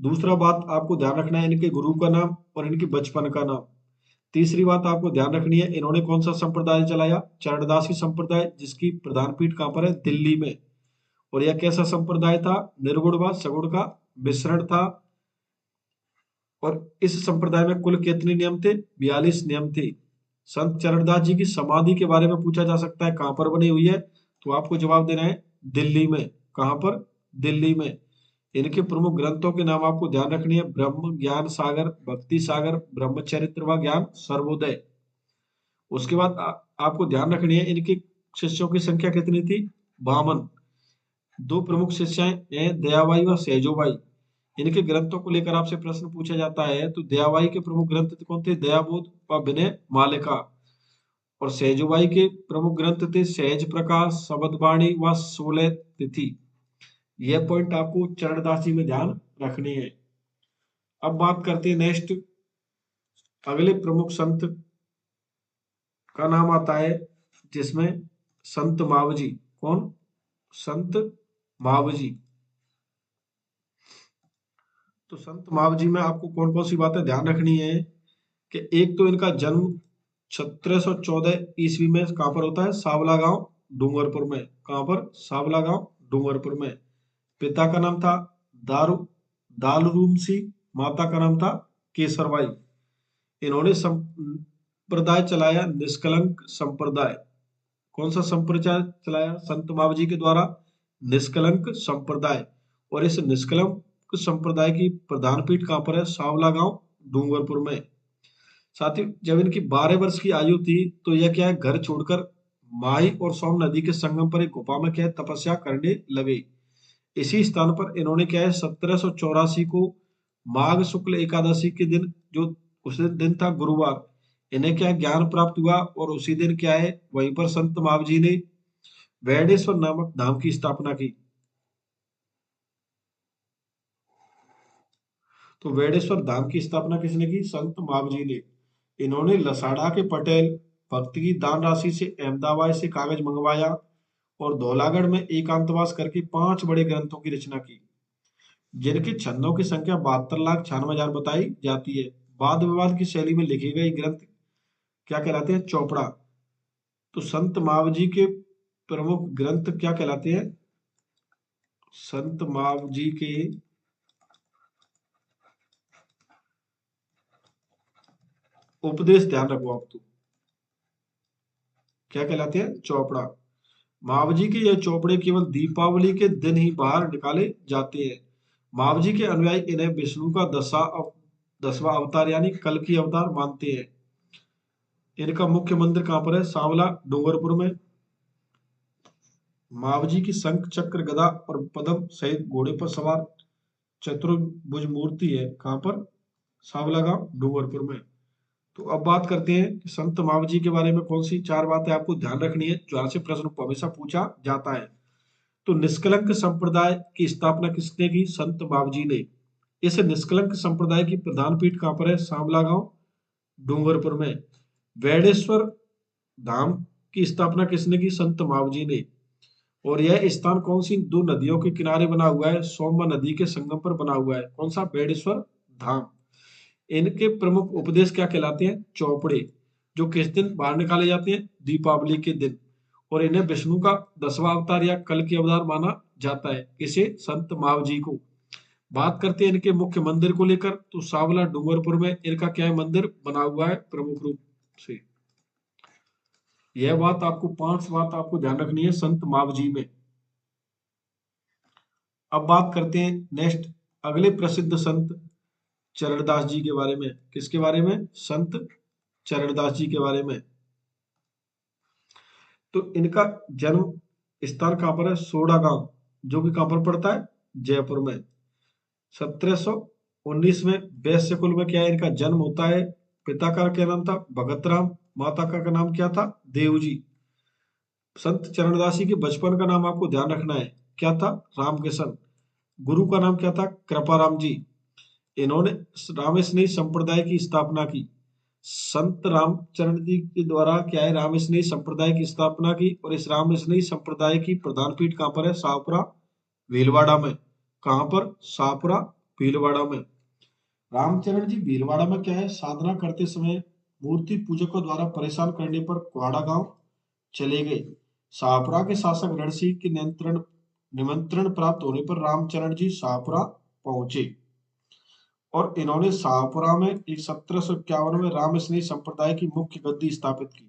दूसरा बात आपको ध्यान रखना है इनके गुरु का नाम और इनके बचपन का नाम। तीसरी बात आपको ध्यान रखनी है इन्होंने कौन सा संप्रदाय चलाया? चरणदासी संप्रदाय, जिसकी प्रधान पीठ कहाँ पर है? दिल्ली में। और यह कैसा संप्रदाय था? निर्गुण व सगुण का मिश्रण था। और इस संप्रदाय में कुल कितने नियम थे? 42 नियम थे। संत चरणदास जी की समाधि के बारे में पूछा जा सकता है, कहां पर बनी हुई है? तो आपको जवाब देना है दिल्ली में। कहां पर? दिल्ली में। इनके प्रमुख ग्रंथों के नाम आपको ध्यान रखनी है ब्रह्म ज्ञान सागर, भक्ति सागर, ब्रह्मचरित्र व ज्ञान सर्वोदय। उसके बाद आपको ध्यान रखनी है इनके शिष्यों की संख्या कितनी थी? 52। दो प्रमुख शिष्याएं हैं दयाबाई व सहजोबाई। इनके ग्रंथों को लेकर आपसे प्रश्न पूछा जाता है। तो दयाबाई के प्रमुख ग्रंथ कौन थे? दयाबोध व विनय मालिका। और सहजोबाई के प्रमुख ग्रंथ थे सहज प्रकाश, शबदवाणी व 16 तिथि। यह पॉइंट आपको चरणदास जी में ध्यान रखनी है। अब बात करते हैं नेक्स्ट अगले प्रमुख संत का नाम आता है, जिसमें संत मावजी। कौन? संत मावजी। तो संत मावजी में आपको कौन कौन सी बातें ध्यान रखनी है कि एक तो इनका जन्म 1714 ईस्वी में कहां पर होता है? सावला गांव डूंगरपुर में। कहां पर? सावला गांव डूंगरपुर में। पिता का नाम था दारू दालरूम सिंह। माता का नाम था केसरबाई। इन्होंने संप्रदाय चलाया निष्कलंक संप्रदाय। कौन सा संप्रदाय चलाया संत बाबूजी के द्वारा? निष्कलंक संप्रदाय। और इस निष्कलंक संप्रदाय की प्रधान पीठ कहां पर है? सांवला गांव डूंगरपुर में। साथ ही जब इनकी 12 वर्ष की आयु थी तो यह क्या है, घर छोड़कर माही और सोम नदी के संगम पर एक गुफा में क्या है, तपस्या करने लगे। इसी स्थान पर इन्होंने क्या है 1784 को माघ शुक्ल एकादशी के दिन, जो उस दिन था गुरुवार, इन्हें क्या ज्ञान प्राप्त हुआ और उसी दिन क्या है वहीं पर संत महावीर जी ने वैडेश्वर नामक धाम की स्थापना की। तो वैडेश्वर धाम की स्थापना किसने की? संत महावीर जी ने। इन्होंने लसाड़ा के पटेल भक्त की दान राशि से अहमदाबाद से कागज मंगवाया और धौलागढ़ में एकांतवास करके 5 बड़े ग्रंथों की रचना की, जिनके छंदों की संख्या 72,96,000 बताई जाती है। वाद विवाद की शैली में लिखे गए ग्रंथ क्या कहलाते हैं? चौपड़ा। तो संत महावीर जी के प्रमुख ग्रंथ क्या कहलाते हैं? संत महावीर जी के उपदेश, ध्यान रखो आप, तो क्या कहलाते हैं? चौपड़ा। महावीर जी के यह चौपड़े केवल दीपावली के दिन ही बाहर निकाले जाते हैं। महावीर जी के अनुयायी इन्हें विष्णु का 10वां अवतार यानी कल की अवतार मानते हैं। इनका मुख्य मंदिर कहां पर है? सांवला डूंगरपुर में। महावीर जी की शंख चक्र गदा और पद्म सहित घोड़े पर सवार चतुर्भुज मूर्ति है। कहां पर? सांवला गांव डूंगरपुर में। तो अब बात करते हैं कि संत महावीर जी के बारे में कौन सी 4 बातें आपको ध्यान रखनी है, जो आपसे प्रश्न को हमेशा पूछा जाता है। तो निष्कलंक संप्रदाय की स्थापना किसने की? संत महावीर जी ने। इस निष्कलंक संप्रदाय की प्रधान पीठ कहां पर है? सांवला गांव डूंगरपुर में। वैडेश्वर धाम की स्थापना किसने की? संत महावीर जी ने। और यह स्थान कौन सी 2 नदियों के किनारे बना हुआ है? सोम्बा नदी के संगम पर बना हुआ है। कौन सा? वैडेश्वर धाम। इनके प्रमुख उपदेश क्या कहलाते हैं? चौपड़े, जो किस दिन बाहर निकाले जाते हैं? दीपावली के दिन। और इन्हें विष्णु का 10वां अवतार या कल की अवतार माना जाता है। किसे? संत महावीर जी को। बात करते हैं इनके मुख्य मंदिर को लेकर, तो सांवला डूंगरपुर में इनका क्या है, मंदिर बना हुआ है प्रमुख रूप से। यह बात आपको 5 बात आपको ध्यान रखनी है संत महावीर जी में। अब बात करते हैं नेक्स्ट अगले प्रसिद्ध संत चरणदास जी के बारे में। किसके बारे में? संत चरणदास जी के बारे में। तो इनका जन्म स्थान कहां पर है? सोडा गांव, जो कि कहां पर पड़ता है? जयपुर में। 1719 में वैश्य कुल में क्या है इनका जन्म होता है। पिता का क्या नाम था? भगत राम। माता का नाम क्या था? देवजी। संत चरणदास जी के बचपन का नाम आपको ध्यान रखना है, क्या था? रामकिशन। गुरु का नाम क्या था? कृपाराम जी। इन्होंने रामस्नेही संप्रदाय की स्थापना की। संत रामचरण जी के द्वारा क्या है, रामस्नेही संप्रदाय की स्थापना की। और इस रामस्नेही संप्रदाय की प्रधान पीठ कहां पर है? शाहपुरा भीलवाड़ा में। कहां पर? शाहपुरा भीलवाड़ा में। रामचरण जी भीलवाड़ा में क्या है, साधना करते समय मूर्ति पूजकों द्वारा परेशान करने पर कुहाड़ा गांव चले गए। शाहपुरा के शासक रणसिंह के निमंत्रण प्राप्त होने पर रामचरण जी शाहपुरा पहुंचे और इन्होंने शाहपुरा में एक 1751 में रामस्नेही संप्रदाय की मुख्य गद्दी स्थापित की।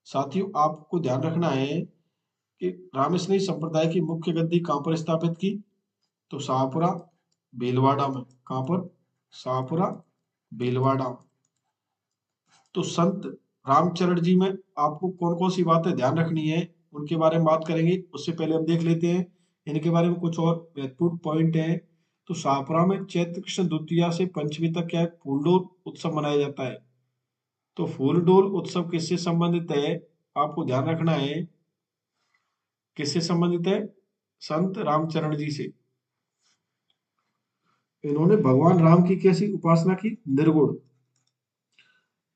साथियों, आपको ध्यान रखना है कि रामस्नेही संप्रदाय की मुख्य गद्दी कहां पर स्थापित की? तो शाहपुरा भीलवाड़ा में। कहां पर? शाहपुरा भीलवाड़ा। तो संत रामचरण जी में आपको कौन कौन सी बातें ध्यान रखनी है, उनके बारे में बात करेंगे। उससे पहले हम देख लेते हैं इनके बारे में कुछ और महत्वपूर्ण पॉइंट हैं। तो शाहपुरा में चैत्र कृष्ण द्वितीया से पंचमी तक क्या है, फूलडोल उत्सव मनाया जाता है। तो फूलडोल उत्सव किससे संबंधित है? आपको ध्यान रखना है, किससे संबंधित है? संत रामचरण जी से। इन्होंने भगवान राम की कैसी उपासना की? निर्गुण,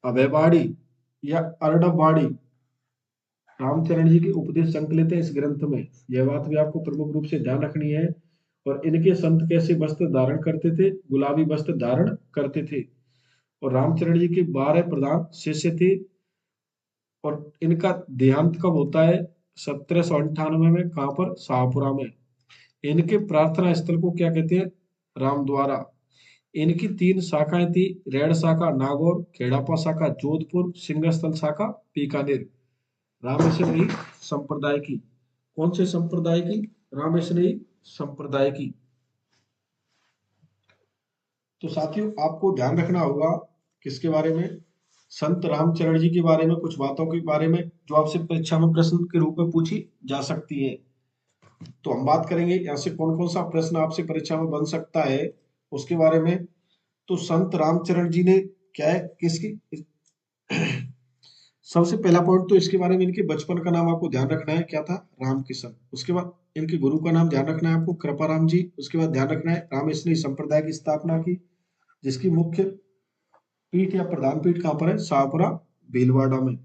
अभयवाड़ी या अर्णववाड़ी। रामचरण जी के उपदेश संकलित है इस ग्रंथ में। यह बात भी आपको प्रमुख रूप से ध्यान रखनी है। और इनके संत कैसे वस्त्र धारण करते थे? गुलाबी वस्त्र धारण करते थे। और रामचरण जी के 12 प्रधान शिष्य थे। और इनका देहांत कब होता है? 1798 में। कहां पर? शाहपुरा में। इनके प्रार्थना स्थल को क्या कहते हैं? रामद्वारा। इनकी 3 शाखाएं थी, रेड़ शाखा नागौर, खेड़ापा शाखा जोधपुर, सिंहस्थल शाखा बीकानेर। रामेश्वरी संप्रदाय की, कौन से संप्रदाय की? रामेश्वरी संप्रदाय की। तो साथियों आपको ध्यान रखना होगा किसके बारे में? संत रामचरण जी के बारे में, कुछ बातों के बारे में जो आपसे परीक्षा में प्रश्न के रूप में पूछी जा सकती है। तो हम बात करेंगे यहाँ से कौन कौन सा प्रश्न आपसे परीक्षा में बन सकता है उसके बारे में। तो संत रामचरण जी ने क्या है, किसकी सबसे पहला पॉइंट तो इसके बारे में, इनके बचपन का नाम आपको ध्यान रखना है, क्या था? रामकिशन। उसके बाद इनके गुरु का नाम ध्यान रखना है आपको, कृपाराम जी। उसके बाद ध्यान रखना है रामेश्वरी संप्रदाय की स्थापना की, जिसकी मुख्य पीठ या प्रधान पीठ कहाँ पर है? शाहपुरा भीलवाड़ा में।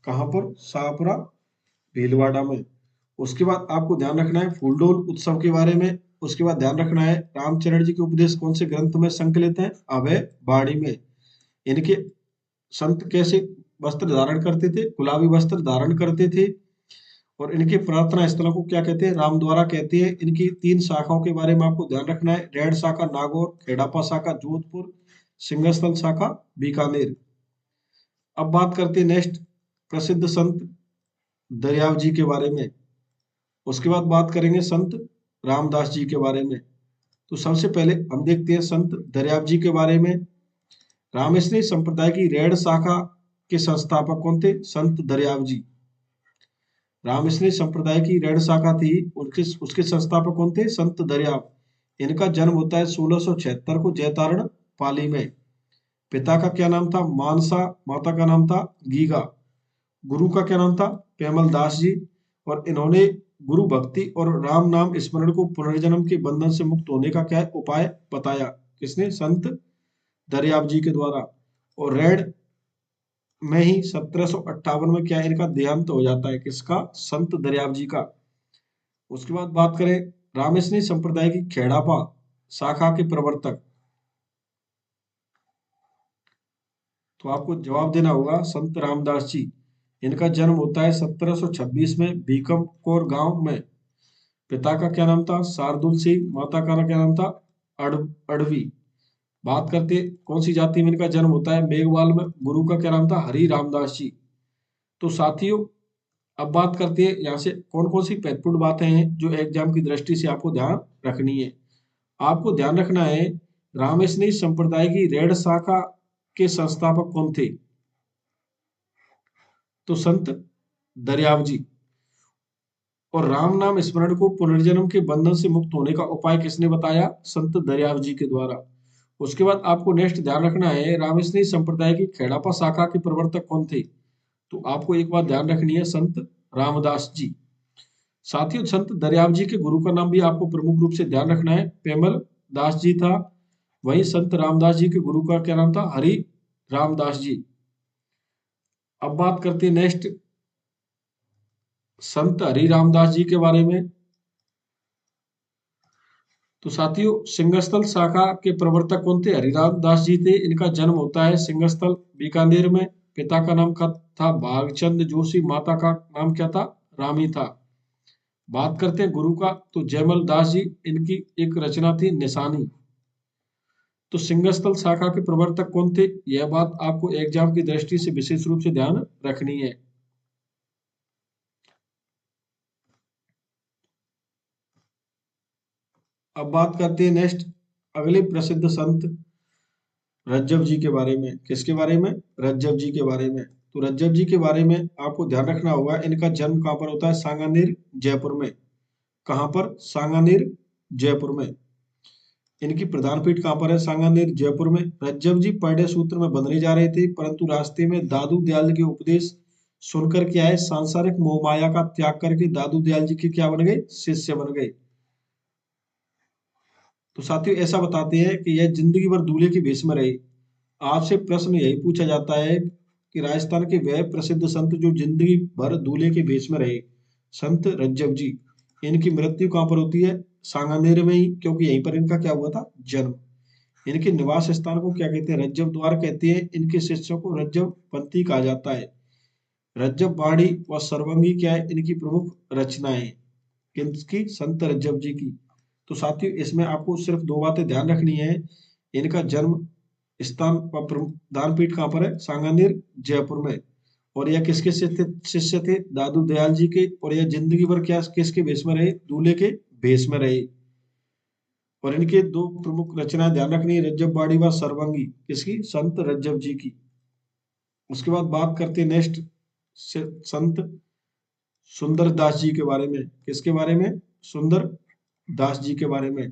कहाँ पर? शाहपुरा भीलवाड़ा में। उसके बाद आपको ध्यान रखना है फूलडोल उत्सव के बारे में। उसके बाद ध्यान रखना है रामचरण जी के उपदेश कौन से ग्रंथ में संकलित है? अभय बाड़ी में। इनके संत कैसे वस्त्र धारण करते थे? गुलाबी वस्त्र धारण करते थे। और इनके प्रार्थना स्थलों को क्या कहते हैं? रामद्वारा कहते हैं। इनकी 3 शाखाओं के बारे में आपको ध्यान रखना है, रेड़ शाखा नागौर, खेड़ापा शाखा जोधपुर, सिंहस्थल शाखा बीकानेर। अब बात करते हैं नेक्स्ट प्रसिद्ध संत दरियाव जी के बारे में। उसके बाद बात करेंगे संत रामदास जी के बारे में। तो सबसे पहले हम देखते हैं संत दरियाव जी के बारे में। रामेश्वरी संप्रदाय की रेड़ शाखा के संस्थापक कौन थे? संत दरियाव जी। रामेश्वरी संप्रदाय की रेड़ शाखा थी, उनके उसके संस्थापक कौन थे? संत दरियाव। इनका जन्म होता है 1676 को जैतारण पाली में। पिता का क्या नाम था? मानसा। माता का नाम था गीगा। गुरु का क्या नाम था? पेमल दास जी। और इन्होंने गुरु भक्ति और राम नाम स्मरण को पुनर्जन्म के बंधन से मुक्त होने का क्या उपाय बताया? किसने? संत दरियाव जी के द्वारा। और रेड में ही 1758 में क्या इनका देहांत हो जाता है? किसका? संत दरियाव जी का। उसके बाद बात करें रामेश्वरी संप्रदाय की खेड़ापा शाखा के प्रवर्तक, तो आपको जवाब देना होगा संत रामदास जी। इनका जन्म होता है 1726 में भीकमकोर गांव में। पिता का क्या नाम था? शार्दुल सिंह। माता का क्या नाम था? अड़वी। बात करते कौन सी जाति में इनका जन्म होता है? मेघवाल में। गुरु का क्या नाम था? हरि रामदास जी। तो साथियों अब बात करते हैं यहाँ से कौन कौन सी महत्वपूर्ण बातें हैं जो एग्जाम की दृष्टि से आपको ध्यान रखनी है। आपको ध्यान रखना है रामेश्वरी संप्रदाय की रेड़ शाखा के संस्थापक कौन थे? तो संत दरियाव जी। और राम नाम स्मरण को पुनर्जन्म के बंधन से मुक्त होने का उपाय किसने बताया? संत दरियाव जी के द्वारा। उसके बाद आपको नेक्स्ट ध्यान रखना है रामेश्वरी संप्रदाय की खेड़ापा शाखा के प्रवर्तक कौन थे? तो आपको एक बात ध्यान रखनी है, संत रामदास जी। साथियों संत दरियाव जी के गुरु का नाम भी आपको प्रमुख रूप से ध्यान रखना है, पेमल दास जी था। वहीं संत रामदास जी के गुरु का क्या नाम था? हरि रामदास जी। अब बात करते हैं नेक्स्ट संत हरि रामदास जी के बारे में। तो साथियों सिंहस्थल शाखा के प्रवर्तक कौन थे? हरिराम दास जी थे। इनका जन्म होता है सिंहस्थल बीकानेर में। पिता का नाम था भागचंद जोशी। माता का नाम क्या था? रामी था। बात करते हैं गुरु का, तो जयमल दास जी। इनकी एक रचना थी निशानी। तो सिंहस्थल शाखा के प्रवर्तक कौन थे? यह बात आपको एग्जाम की दृष्टि से विशेष रूप से ध्यान रखनी है। अब बात करते हैं नेक्स्ट अगले प्रसिद्ध संत रज्जव जी के बारे में। किसके बारे में? रज्जव जी के बारे में। तो रज्जव जी के बारे में आपको ध्यान रखना होगा, इनका जन्म कहाँ पर होता है? सांगानेर जयपुर में। कहाँ पर? सांगानेर जयपुर में। इनकी प्रधान पीठ कहाँ पर है? सांगानेर जयपुर में। रज्जव जी पढ़े सूत्र में बंधने जा रहे थे, परंतु रास्ते में दादू दयाल के उपदेश सुनकर क्या है, सांसारिक मोह माया का त्याग करके दादू दयाल जी के क्या बन गए? शिष्य बन गए। तो साथियों ऐसा बताते हैं कि यह जिंदगी भर दूल्हे के भेष में रहे। आपसे प्रश्न यही पूछा जाता है कि राजस्थान के वह प्रसिद्ध संत जो जिंदगी भर दूल्हे के भेष में रहे, संत रज्जव जी। इनकी मृत्यु कहाँ पर होती है? सांगानेर में ही, क्योंकि यहीं पर इनका क्या हुआ था? जन्म। इनके निवास स्थान को क्या कहते हैं? रज्जव द्वार कहते हैं। इनके शिष्यों को रज्जव पंथी कहा जाता है। रज्जव बाड़ी व सर्वंगी क्या है? इनकी प्रमुख रचनाएं। किसकी? संत रज्जव जी की। तो साथियों इसमें आपको सिर्फ 2 बातें ध्यान रखनी है। इनका जन्म स्थान व दान पीठ कहाँ पर है? सांगानेर, जयपुर में। और यह किसके शिष्य थे? दादू दयाल जी के। और यह जिंदगी भर क्या किसके भेष में रहे? दूल्हे के भेष में रहे। और इनके दो प्रमुख रचनाएं ध्यान रखनी है, रज्जब बाड़ी व सर्वंगी, किसकी? संत रज्जब जी की। उसके बाद बात करते हैं नेक्स्ट संत सुंदर दास जी के बारे में। किसके बारे में? सुंदर दास जी के बारे में।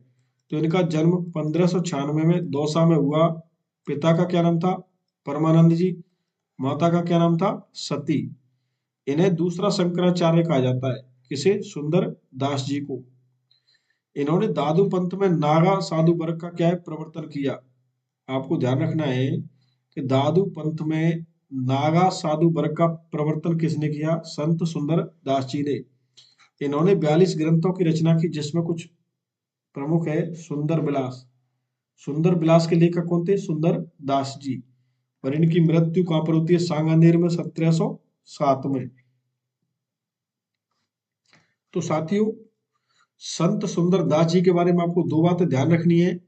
तो इनका जन्म 1596 में दौसा में हुआ। पिता का क्या नाम था? परमानंद जी। माता का क्या नाम था? सती। इन्हें दूसरा शंकराचार्य कहा जाता है। किसे? सुंदर दास जी को। इन्होंने दादू पंथ में नागा साधु वर्ग का क्या है? प्रवर्तन किया। आपको ध्यान रखना है कि दादू पंथ में नागा साधु वर्ग का प्रवर्तन किसने किया? संत सुंदर दास जी ने। इन्होंने 42 ग्रंथों की रचना की, जिसमें कुछ प्रमुख है सुंदर विलास। सुंदर विलास के लेखक कौन थे? सुंदर दास जी। और इनकी मृत्यु कहां पर होती है? सांगानेर में 1707 में। तो साथियों, संत सुंदर दास जी के बारे में आपको दो बातें ध्यान रखनी है।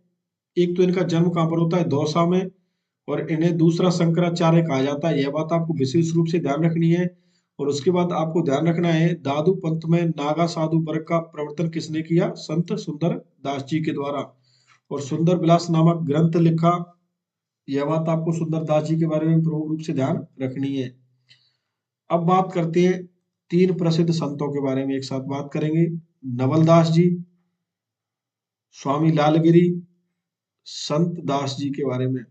एक तो इनका जन्म कहां पर होता है? दौसा में। और इन्हें दूसरा शंकराचार्य कहा जाता है, यह बात आपको विशेष रूप से ध्यान रखनी है। और उसके बाद आपको ध्यान रखना है दादू पंथ में नागा साधु वर्ग का प्रवर्तन किसने किया? संत सुंदर दास जी के द्वारा। और सुंदर विलास नामक ग्रंथ लिखा, यह बात आपको सुंदर दास जी के बारे में प्रमुख रूप से ध्यान रखनी है। अब बात करते हैं तीन प्रसिद्ध संतों के बारे में, एक साथ बात करेंगे। नवलदास जी, स्वामी लालगिरी, संत दास जी के बारे में।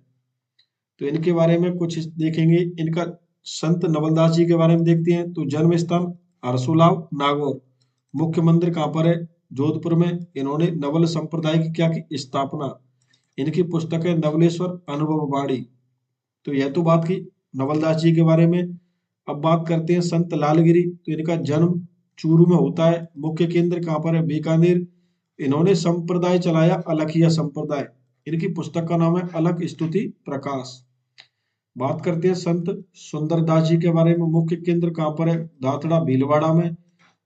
तो इनके बारे में कुछ देखेंगे। इनका संत नवलदास जी के बारे में देखते हैं। तो जन्म स्थान हरसोलाव, नागौर। मुख्य मंदिर कहाँ पर है? जोधपुर में। इन्होंने नवल संप्रदाय की क्या की? स्थापना। इनकी पुस्तक है नवलेश्वर अनुभव वाणी। तो यह तो बात की नवलदास जी के बारे में। अब बात करते हैं संत लालगिरी। तो इनका जन्म चूरू में होता है। मुख्य केंद्र कहाँ पर है? बीकानेर। इन्होंने संप्रदाय चलाया अलखिया संप्रदाय। इनकी पुस्तक का नाम है अलख स्तुति प्रकाश। बात करते हैं संत सुंदरदास जी के बारे में। मुख्य केंद्र कहाँ पर है? दातड़ा भीलवाड़ा में।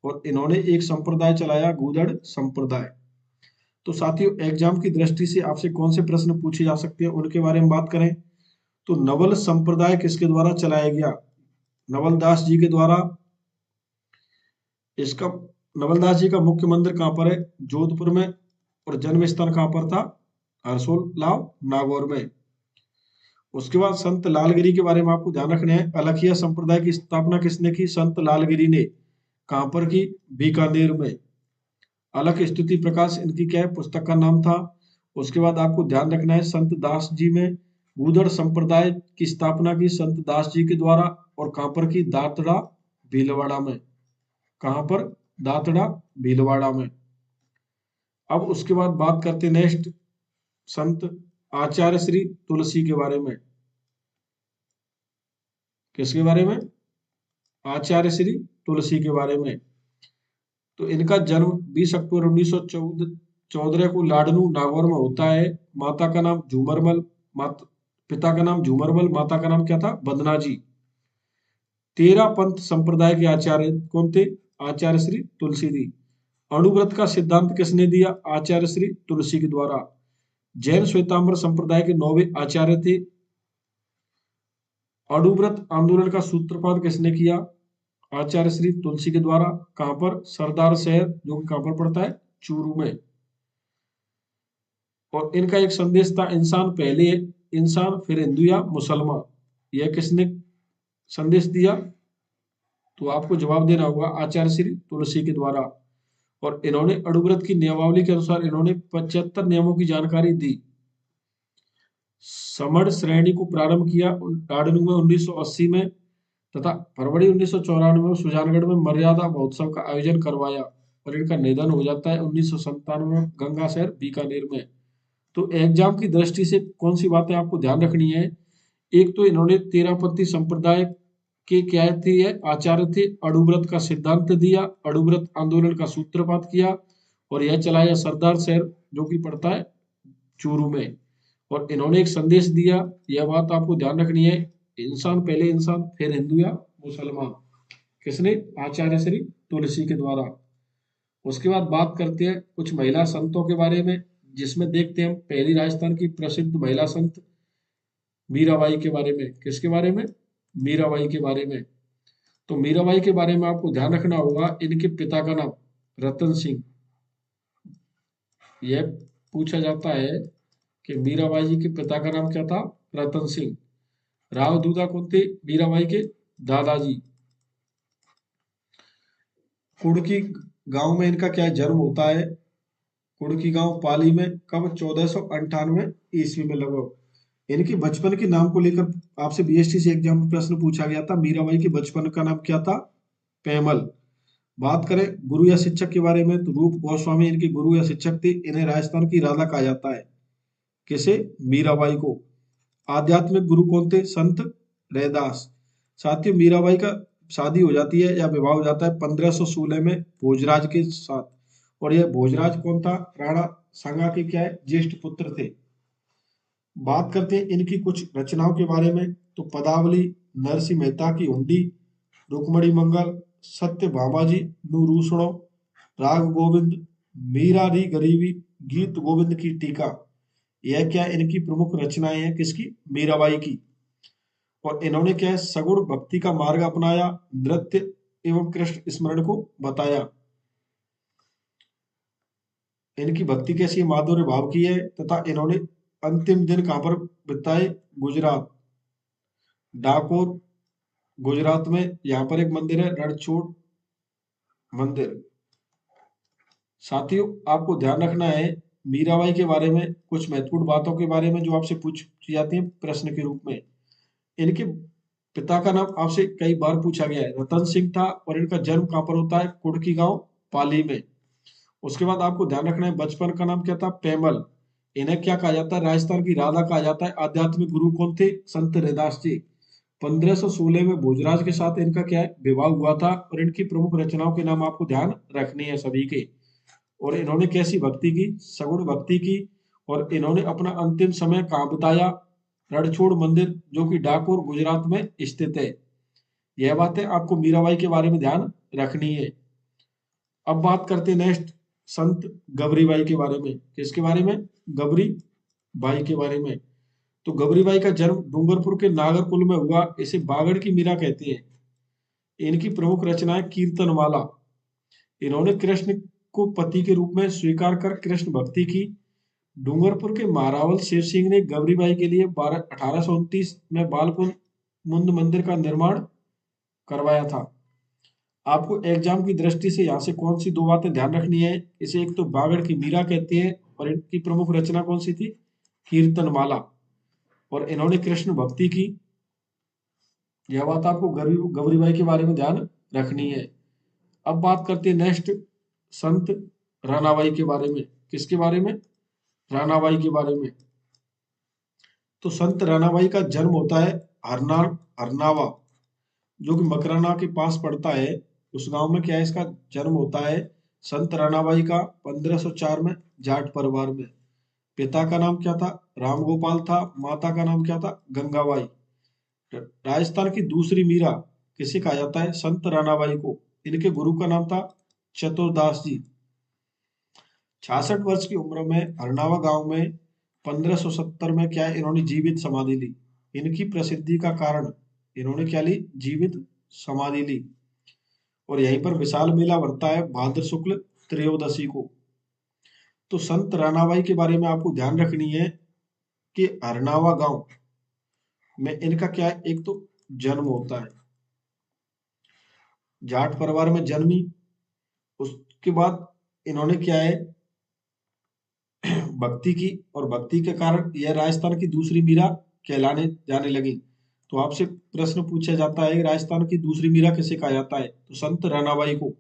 और इन्होंने एक संप्रदाय चलाया, गूदड़ संप्रदाय। तो साथियों, एग्जाम की दृष्टि से आपसे कौन से प्रश्न पूछे जा सकते हैं, उनके बारे में बात करें। तो नवल संप्रदाय किसके द्वारा चलाया गया? नवलदास जी के द्वारा। इसका नवलदास जी का मुख्य मंदिर कहाँ पर है? जोधपुर में। और जन्म स्थान कहाँ पर था? हरसोलाव, नागौर में। उसके बाद संत लालगिरी के बारे में आपको ध्यान रखना है। अलखिया संप्रदाय की स्थापना किसने की? संत लालगिरी ने। कहां पर की? बीकानेर में। अलख स्तुति प्रकाश इनकी क्या है? पुस्तक का नाम था। उसके बाद आपको ध्यान रखना है संत दास जी में गूदड़ संप्रदाय की स्थापना की संत दास जी के द्वारा। और कहां पर की? दातड़ा भीलवाड़ा में। कहां पर? दातड़ा भीलवाड़ा में। अब उसके बाद बात करते नेक्स्ट संत आचार्य श्री तुलसी के बारे में। किसके बारे में? आचार्य श्री तुलसी के बारे में। तो इनका जन्म 20 अक्टूबर 1914 को लाडनू, नागौर में होता है। माता का नाम झूमरमल, पिता का नाम झूमरमल, माता का नाम क्या था? बदना जी। 13 पंथ संप्रदाय के आचार्य कौन थे? आचार्य श्री तुलसी जी। अणुव्रत का सिद्धांत किसने दिया? आचार्य श्री तुलसी के द्वारा। जैन श्वेतांबर संप्रदाय के 9वें आचार्य थे। अणुव्रत आंदोलन का सूत्रपात किसने किया? आचार्य श्री तुलसी के द्वारा। कहां पर? सरदार शहर, जो कि कहां पर पड़ता है? चूरू में। और इनका एक संदेश था, इंसान पहले इंसान फिर हिंदू या मुसलमान। यह किसने संदेश दिया? तो आपको जवाब देना होगा आचार्य श्री तुलसी के द्वारा। और इन्होंने अणुव्रत की नियमावली के अनुसार इन्होंने 75 नियमों की जानकारी दी। समण श्रेणी को प्रारंभ किया लाडनू में 1980 में, तथा फरवरी 1994 में सुजानगढ़ में मर्यादा महोत्सव का आयोजन करवाया। और इनका निधन हो जाता है 1997 में गंगा शहर बीकानेर में। तो एग्जाम की दृष्टि से कौन सी बातें आपको ध्यान रखनी है? एक तो इन्होंने तेरापंथी संप्रदाय के क्या थे? आचार्य थे। अणुव्रत का सिद्धांत दिया, अणुव्रत आंदोलन का सूत्रपात किया। और यह चलाया सरदार शहर, जो कि पड़ता है चूरू में। और इन्होंने एक संदेश दिया, यह बात आपको ध्यान रखनी है, इंसान पहले इंसान फिर हिंदू या मुसलमान। किसने? आचार्य श्री तुलसी के द्वारा। उसके बाद बात करते हैं कुछ महिला संतों के बारे में। जिसमें देखते हैं हम पहली राजस्थान की प्रसिद्ध महिला संत मीराबाई के बारे में। किसके बारे में? मीराबाई के बारे में। तो मीराबाई के बारे में आपको ध्यान रखना होगा, इनके पिता का नाम रतन सिंह। यह पूछा जाता है कि मीराबाई जी के पिता का नाम क्या था? रतन सिंह। राव दूधा कौन थे? मीराबाई के दादाजी। कुड़की गांव में इनका क्या जन्म होता है? कुड़की गांव पाली में। कब? 1498 ईस्वी में लगभग। इनके बचपन के नाम को लेकर आपसे बीएसटी से एग्जाम में प्रश्न पूछा गया था। मीराबाई के बचपन का नाम क्या था? पेमल। बात करें गुरु या शिक्षक के बारे में, तो रूप गोस्वामी इनके गुरु या शिक्षक थे। इन्हें राजस्थान की राधा कहा जाता है। किसे? मीराबाई को। आध्यात्मिक गुरु कौन थे? संत रैदास। साथियों, मीराबाई का शादी हो जाती है या विवाह हो जाता है 1516 में भोजराज के साथ। और यह भोजराज कौन था? राणा सांगा के क्या है? ज्येष्ठ पुत्र थे। बात करते हैं इनकी कुछ रचनाओं के बारे में, तो पदावली, नरसिंह मेहता की हुंडी, रुक्मणी मंगल, सत्य भामाजी नुरूसणो, राग गोविंद, मीरा री गरीबी, गीत गोविंद की टीका। यह क्या इनकी प्रमुख रचनाएं हैं? किसकी? मीराबाई की। और इन्होंने क्या है? सगुण भक्ति का मार्ग अपनाया, नृत्य एवं कृष्ण स्मरण को बताया। इनकी भक्ति कैसी है? माधुर्य भाव की है। तथा इन्होंने अंतिम दिन कहां पर बिताए? गुजरात, डाकोर गुजरात में। यहाँ पर एक मंदिर है, रणछोड़ मंदिर। साथियों, आपको ध्यान रखना है मीराबाई के बारे में कुछ महत्वपूर्ण बातों के बारे में जो आपसे पूछी जाती है प्रश्न के रूप में। इनके पिता का नाम आपसे कई बार पूछा गया है, रतन सिंह था। और इनका जन्म कहाँ पर होता है? कुड़की गांव पाली में। उसके बाद आपको ध्यान रखना है बचपन का नाम क्या था? पेमल। इन्हें क्या कहा जाता है? राजस्थान की राधा कहा जाता है। आध्यात्मिक गुरु कौन थे? संत रैदास जी। 1516 में भोजराज के साथ इनका क्या है? विवाह हुआ था। और इनकी प्रमुख रचनाओं के नाम आपको ध्यान रखने हैं सभी के। और इन्होंने कैसी भक्ति की? सगुण भक्ति की। और इन्होंने अपना अंतिम समय कहाँ बिताया? रणछोड़ मंदिर, जो कि डाकोर गुजरात में स्थित है। यह बातें आपको मीराबाई के बारे में ध्यान रखनी है। अब बात करते हैं नेक्स्ट संत गबरीबाई के बारे में। किसके बारे में? गबरी बाई के बारे में। तो गबरीबाई का जन्म डूंगरपुर के नागरकुल में हुआ। इसे बागड़ की मीरा कहते हैं। इनकी प्रमुख रचनाएं कीर्तनमाला। इन्होंने कृष्ण को पति के रूप में स्वीकार कर कृष्ण भक्ति की। डूंगरपुर के महारावल शेर सिंह ने गबरीबाई के लिए 1829 में बालकुंड मुंद मंदिर का निर्माण करवाया था। आपको एग्जाम की दृष्टि से यहाँ से कौन सी दो बातें ध्यान रखनी है? इसे एक तो बागड़ की मीरा कहते हैं। और इनकी प्रमुख रचना कौन सी थी? कीर्तनमाला। और इन्होंने कृष्ण भक्ति की। यह बात आपको गबरीबाई के बारे में ध्यान रखनी है। अब बात करते हैं नेक्स्ट संत रानाबाई के बारे में। किसके बारे में? रानाबाई के बारे में। तो संत रानाबाई का जन्म होता है हरनावा, जो कि मकराना के पास पड़ता है। उस गांव में क्या है? इसका जन्म होता है। संत रानाबाई का 1504 में जाट परिवार में। पिता का नाम क्या था? रामगोपाल था। माता का नाम क्या था? गंगाबाई। राजस्थान की दूसरी मीरा किसे कहा जाता है? संत रानाबाई को। इनके गुरु का नाम था चतुरदास जी। 66 वर्ष की उम्र में हरनावा गांव में 1570 में क्या है? इन्होंने जीवित समाधि ली। इनकी प्रसिद्धि का कारण, इन्होंने क्या ली? जीवित समाधि ली। और यहीं पर विशाल मेला भरता है भाद्र शुक्ल त्रयोदशी को। तो संत रानाबाई के बारे में आपको ध्यान रखनी है कि हरनावा गांव में इनका क्या है? एक तो जन्म होता है, जाट परिवार में जन्मी। उसके बाद इन्होंने क्या है? भक्ति की। और भक्ति के कारण यह राजस्थान की दूसरी मीरा कहलाने जाने लगी। तो आपसे प्रश्न पूछा जाता है राजस्थान की दूसरी मीरा किसे कहा जाता है? तो संत रानाबाई को।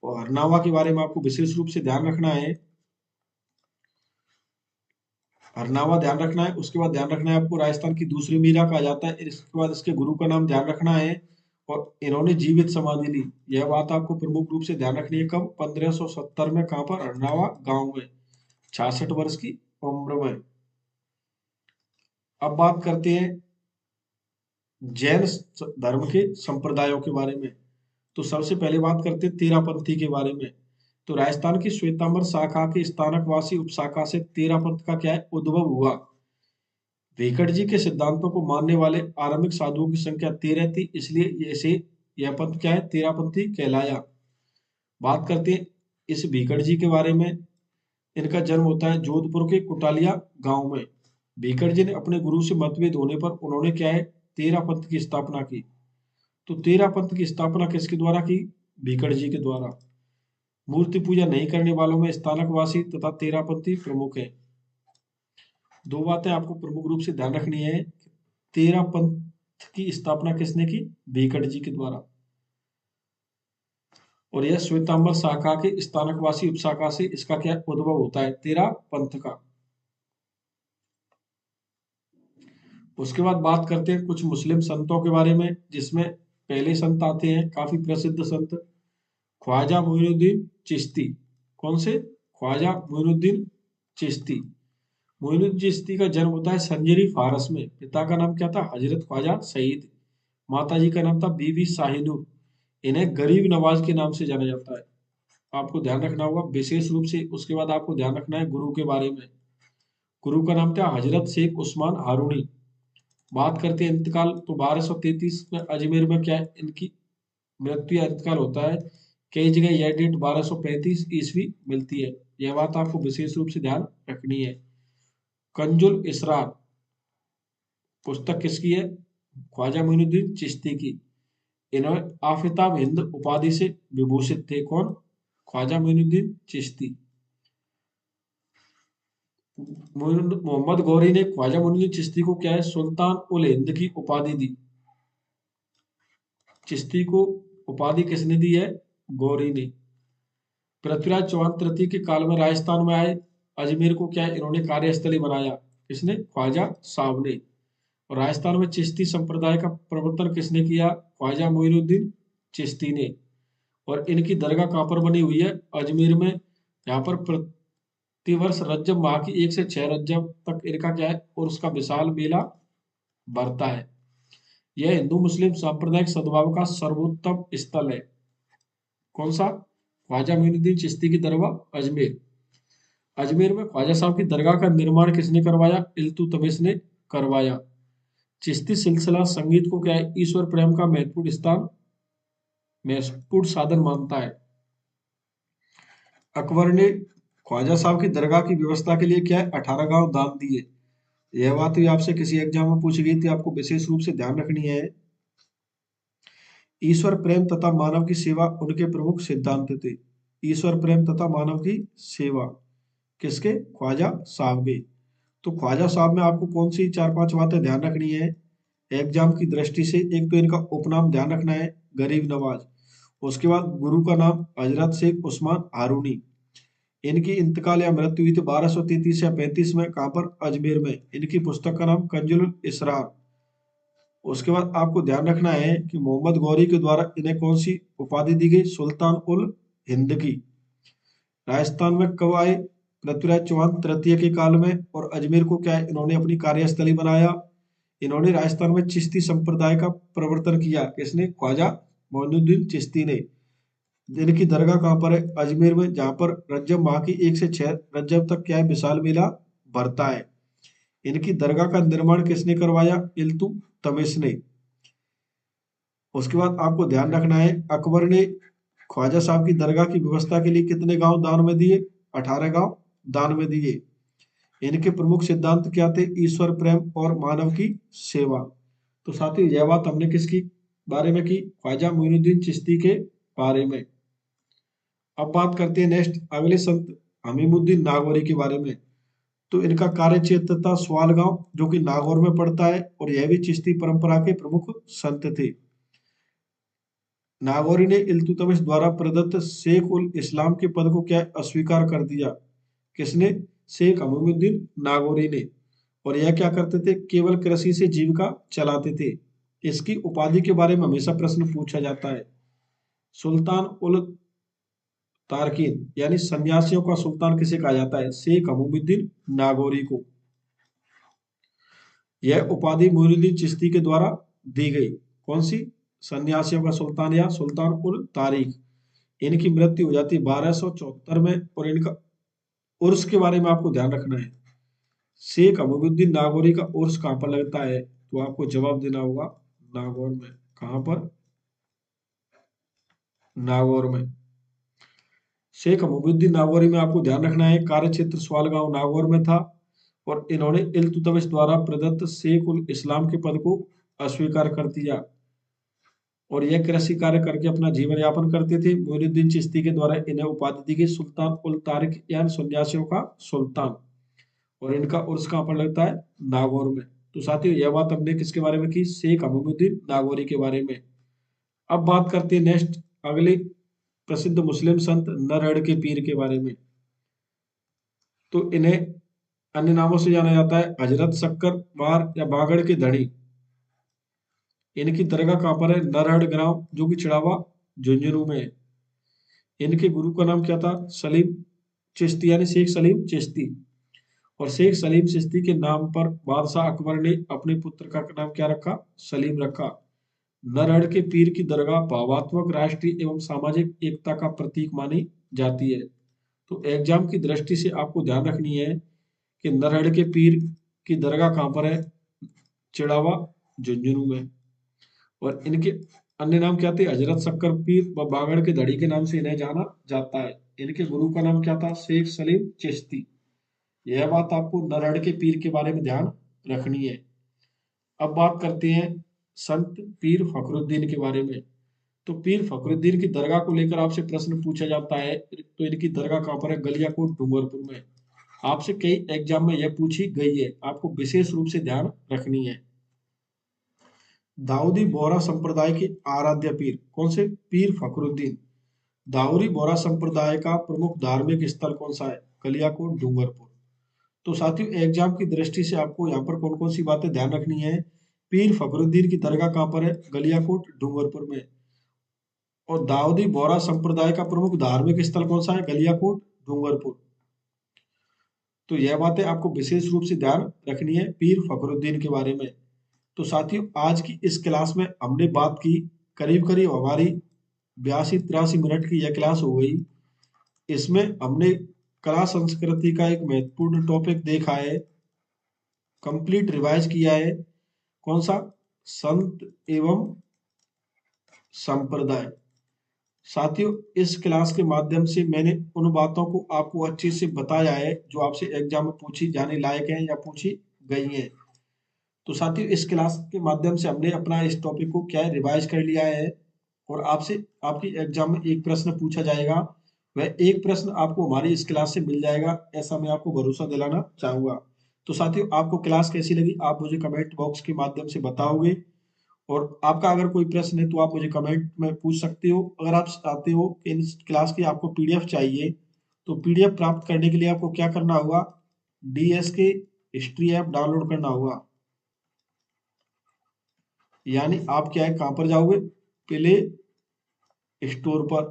और हरनावा के बारे में आपको विशेष रूप से ध्यान रखना है। हरनावा ध्यान रखना है। उसके बाद ध्यान रखना है आपको राजस्थान की दूसरी मीरा कहा जाता है। इसके बाद इसके गुरु का नाम ध्यान रखना है। और इन्होंने जीवित समाधि ली। यह बात आपको प्रमुख रूप से ध्यान रखनी है। कब? 1570 में। कहां पर? हरनावा गांव में, 66 वर्ष की उम्र में। अब बात करते हैं जैन धर्म के संप्रदायों के बारे में। तो सबसे पहले बात करते हैं तेरापंथी के बारे में। तो राजस्थान की श्वेतांबर शाखा के स्थानकवासी उपशाखा से तेरह पंथ का क्या है उद्भव हुआ। वेंकट जी के सिद्धांतों को मानने वाले आरंभिक साधुओं की संख्या 13 थी, इसलिए इसे यह पंथ क्या है तेरहपंथी कहलाया। बात करते हैं इस भीकट जी के बारे में। इनका जन्म होता है जोधपुर के कुटालिया गांव में। भीकट जी ने अपने गुरु से मतभेद होने पर उन्होंने क्या है तेरह पंथ की स्थापना की। तो तेरह पंथ की स्थापना किसके द्वारा की? भीकट जी के द्वारा। मूर्ति पूजा नहीं करने वालों में स्थानकवासी तथा तेरहपंथी प्रमुख है। दो बातें आपको प्रमुख रूप से ध्यान रखनी है। तेरह पंथ की स्थापना किसने की? भीकट जी के द्वारा। और यह श्वेतांबर शाखा के स्थानकवासी उपशाखा से इसका क्या उद्भव होता है तेरह पंथ का। उसके बाद बात करते हैं कुछ मुस्लिम संतों के बारे में, जिसमें पहले संत आते हैं काफी प्रसिद्ध संत ख्वाजा मोइनुद्दीन चिश्ती। कौन से? ख्वाजा मोइनुद्दीन चिश्ती। मोइनुद्दीन चिश्ती का जन्म होता है संजरी फारस में। पिता का नाम क्या था? हजरत ख्वाजा सईद। माता जी का नाम था बीबी शाहीनूर। इन्हें गरीब नवाज के नाम से जाना जाता है। आपको ध्यान रखना होगा विशेष रूप से। उसके बाद आपको ध्यान रखना है गुरु के बारे में। गुरु का नाम था हजरत शेख उस्मान हारूनी। बात करते हैं इंतकाल, तो 1233 में अजमेर में क्या है इनकी मृत्यु या इंतकाल होता है। कई जगह यह डेट 1235 ईस्वी मिलती है। यह बात आपको विशेष रूप से ध्यान रखनी है। कंजुल इसरार पुस्तक किसकी है? ख्वाजा मोइनुद्दीन चिश्ती की। इन्होंने आफताब हिंद उपाधि से विभूषित थे। कौन? ख्वाजा मोइनुद्दीन चिश्ती। मोहम्मद गौरी ने ख्वाजा मोइनुद्दीन चिश्ती को क्या है सुल्तान उल हिंद की उपाधि दी। चिश्ती को उपाधि किसने दी है? गौरी ने। पृथ्वीराज चौहान तृतीय के काल में राजस्थान में आए। अजमेर को क्या है इन्होंने कार्यस्थली बनाया। किसने? ख्वाजा साहब ने। और राजस्थान में चिश्ती संप्रदाय का प्रवर्तन किसने किया? ख्वाजा मोइनुद्दीन चिश्ती ने। और इनकी दरगाह कहाँ पर बनी हुई है? अजमेर में। यहाँ पर प्रतिवर्ष रजब माह की 1 से 6 रजब तक इनका क्या है और उसका विशाल मेला भरता है। यह हिंदू मुस्लिम सांप्रदायिक सद्भाव का सर्वोत्तम स्थल है। कौन सा? ख्वाजा मोइनुद्दीन चिश्ती की दरगाह अजमेर। अजमेर में ख्वाजा साहब की दरगाह का निर्माण किसने करवाया? इल्तुतमिश ने करवाया। चिश्ती सिलसिला संगीत को क्या है ईश्वर प्रेम का महत्वपूर्ण साधन मानता है। अकबर ने ख्वाजा साहब की दरगाह की व्यवस्था के लिए क्या है 18 गांव दान दिए। यह बात भी आपसे किसी एग्जाम में पूछी गई थी, आपको विशेष रूप से ध्यान रखनी है। ईश्वर प्रेम तथा मानव की सेवा उनके प्रमुख सिद्धांत थे। ईश्वर प्रेम तथा मानव की सेवा किसके? ख्वाजा साहब के। तो ख्वाजा साहब में आपको कौन सी चार पांच बातें ध्यान रखनी है एग्जाम की दृष्टि से। एक तो इनका उपनाम ध्यान रखना है गरीब नवाज। उसके बाद गुरु का नाम हजरत शेख उस्मान हारूनी। इनकी इंतकाल या मृत्यु हुई थी 1233 या 35 में। कहां पर? अजमेर में। इनकी पुस्तक का नाम कंजुल इसरार। उसके बाद आपको ध्यान रखना है कि मोहम्मद गौरी के द्वारा इन्हें कौन सी उपाधि दी गई? सुल्तान उल हिंद की। राजस्थान में कब आए? पृथ्वीराज चौहान तृतीय के काल में। और अजमेर को क्या है इन्होंने अपनी कार्यस्थली बनाया। इन्होंने राजस्थान में चिश्ती संप्रदाय का प्रवर्तन किया। किसने? ख्वाजा मोइनुद्दीन चिश्ती ने। इनकी दरगाह कहाँ पर है? अजमेर में, जहाँ पर रजब माह की 1 से 6 रजब तक क्या है विशाल मेला भरता है। इनकी दरगाह का निर्माण किसने करवाया? इल्तुतमिश ने। उसके बाद आपको ध्यान रखना है अकबर ने ख्वाजा साहब की दरगाह की व्यवस्था के लिए कितने गांव दान में दिए? 18 गांव दान में दिए। इनके प्रमुख सिद्धांत क्या थे? ईश्वर प्रेम और मानव की सेवा। तो साथियों यह बात हमने किसकी बारे में की? ख्वाजा मोइनुद्दीन चिश्ती के बारे में। अब बात करते हैं नेक्स्ट अगले संत हमीमुद्दीन नागौरी के बारे में। तो इनका कार्य क्षेत्र था सवाल गांव, जो कि नागौर में पड़ता है। और यह भी चिश्ती परंपरा के प्रमुख संत थे। नागौरी ने इल्तुतमिश द्वारा प्रदत्त शेख उल इस्लाम के पद को क्या अस्वीकार कर दिया। किसने? शेख हमीमुद्दीन नागौरी ने। और यह क्या करते थे? केवल कृषि से जीविका चलाते थे। इसकी उपाधि के बारे में हमेशा प्रश्न पूछा जाता है। सुल्तान उल तारकीन यानी सन्यासियों का सुल्तान किसे कहा जाता है? शेख हमीमुद्दीन नागौरी को। यह उपाधि मोइनुद्दीन चिश्ती के द्वारा दी गई। कौन सी? सन्यासियों का सुल्तान या सुल्तान उल तारिक। इनकी मृत्यु हो जाती है 1274 में। और इनका उर्स के बारे में आपको ध्यान रखना है। शेख अमीरुद्दीन नागौरी का उर्स कहाँ पर लगता है, तो आपको जवाब देना होगा नागौर में। कहाँ पर? नागौर में। शेख अमीरुद्दीन नागौरी में आपको ध्यान रखना है कार्य क्षेत्र सवालगांव नागौर में था। और इन्होंने इल्तुतमिश द्वारा प्रदत्त शेख उल इस्लाम के पद को अस्वीकार कर दिया और यह कृषि कार्य करके अपना जीवन यापन करते थे। मोइनुद्दीन चिश्ती के द्वारा इन्हें उपाधि दी गई सुल्तान उल तारिक यानी सन्यासियों का सुल्तान। और इनका उर्स कहाँ पर लगता है? नागौर में। तो साथियों यह बात हमने किसके बारे में की? शेख अमीरुद्दीन नागौरी के बारे में। अब बात करते हैं नेक्स्ट अगले प्रसिद्ध मुस्लिम संत नरहड़ के पीर के बारे में। तो इन्हें अन्य नामों से जाना जाता है हजरत शक्कर वार या बागड़ के धनी। इनकी दरगाह कहाँ पर है? नरहड़ ग्राम, जो कि चिड़ावा झुंझुनू में है। इनके गुरु का नाम क्या था? सलीम चिश्ती यानी शेख सलीम चिश्ती। और शेख सलीम चिश्ती के नाम पर बादशाह अकबर ने अपने पुत्र का नाम क्या रखा? सलीम रखा। नरहड़ के पीर की दरगाह भावात्मक राष्ट्रीय एवं सामाजिक एकता का प्रतीक मानी जाती है। तो एग्जाम की दृष्टि से आपको ध्यान रखनी है कि नरहड़ के पीर की दरगाह कहाँ पर है? चिड़ावा झुंझुनू में। और इनके अन्य नाम क्या थे? हजरत शक्कर पीर व बागड़ के धड़ी के नाम से इन्हें जाना जाता है। इनके गुरु का नाम क्या था? शेख सलीम चिश्ती। यह बात आपको नरहड़ के पीर के बारे में ध्यान रखनी है। अब बात करते हैं संत पीर फखरुद्दीन के बारे में। तो पीर फखरुद्दीन की दरगाह को लेकर आपसे प्रश्न पूछा जाता है। तो इनकी दरगाह कहाँ पर है? गलियाकोट डूंगरपुर में। आपसे कई एग्जाम में यह पूछी गई है, आपको विशेष रूप से ध्यान रखनी है। दाऊदी बोहरा संप्रदाय के आराध्य पीर कौन से? पीर फखरुद्दीन। दाऊदी बोहरा संप्रदाय का प्रमुख धार्मिक स्थल कौन सा है? कलियाकोट डूंगरपुर। तो साथियों एग्जाम की दृष्टि से आपको यहाँ पर कौन कौन सी बातें ध्यान रखनी है? पीर फखरुद्दीन की दरगाह कहाँ पर है? गलियाकोट डूंगरपुर में। और दाऊदी बोहरा संप्रदाय का प्रमुख धार्मिक स्थल कौन सा है? गलियाकोट डूंगरपुर। तो यह बातें आपको विशेष रूप से ध्यान रखनी है पीर फखरुद्दीन के बारे में। तो साथियों आज की इस क्लास में हमने बात की, करीब करीब हमारी 82-83 मिनट की यह क्लास हो गई। इसमें हमने कला संस्कृति का एक महत्वपूर्ण टॉपिक देखा है, कंप्लीट रिवाइज किया है। कौन सा? संत एवं संप्रदाय। साथियों इस क्लास के माध्यम से मैंने उन बातों को आपको अच्छे से बताया है जो आपसे एग्जाम में पूछी जाने लायक है या पूछी गई है। तो साथियों इस क्लास के माध्यम से हमने अपना इस टॉपिक को क्या है? रिवाइज कर लिया है। और आपसे आपकी एग्जाम में एक प्रश्न पूछा जाएगा, वह एक प्रश्न आपको हमारी इस क्लास से मिल जाएगा, ऐसा मैं आपको भरोसा दिलाना चाहूंगा। तो साथियों आपको क्लास कैसी लगी आप मुझे कमेंट बॉक्स के माध्यम से बताओगे। और आपका अगर कोई प्रश्न है तो आप मुझे कमेंट में पूछ सकते हो। अगर आप चाहते हो कि इस क्लास की आपको पीडीएफ चाहिए, तो पीडीएफ प्राप्त करने के लिए आपको क्या करना होगा? डीएसके हिस्ट्री ऐप डाउनलोड करना होगा। यानी आप क्या है, कहाँ पर जाओगे? प्ले स्टोर पर।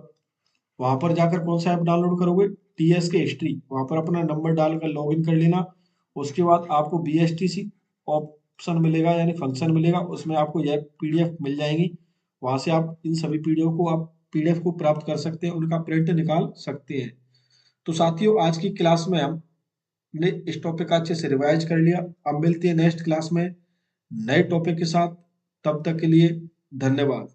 वहां पर जाकर कौन सा ऐप डाउनलोड करोगे? टीएस के हिस्ट्री। वहां पर अपना नंबर डालकर लॉगिन कर लेना। उसके बाद आपको बीएसटीसी ऑप्शन मिलेगा यानी फंक्शन मिलेगा, उसमें आपको यह पीडीएफ मिल जाएगी। वहां से आप इन सभी पीडीएफ को प्राप्त कर सकते हैं, उनका प्रिंट निकाल सकते हैं। तो साथियों आज की क्लास में हमने इस टॉपिक का अच्छे से रिवाइज कर लिया। अब मिलते हैं नेक्स्ट क्लास में नए टॉपिक के साथ। तब तक के लिए धन्यवाद।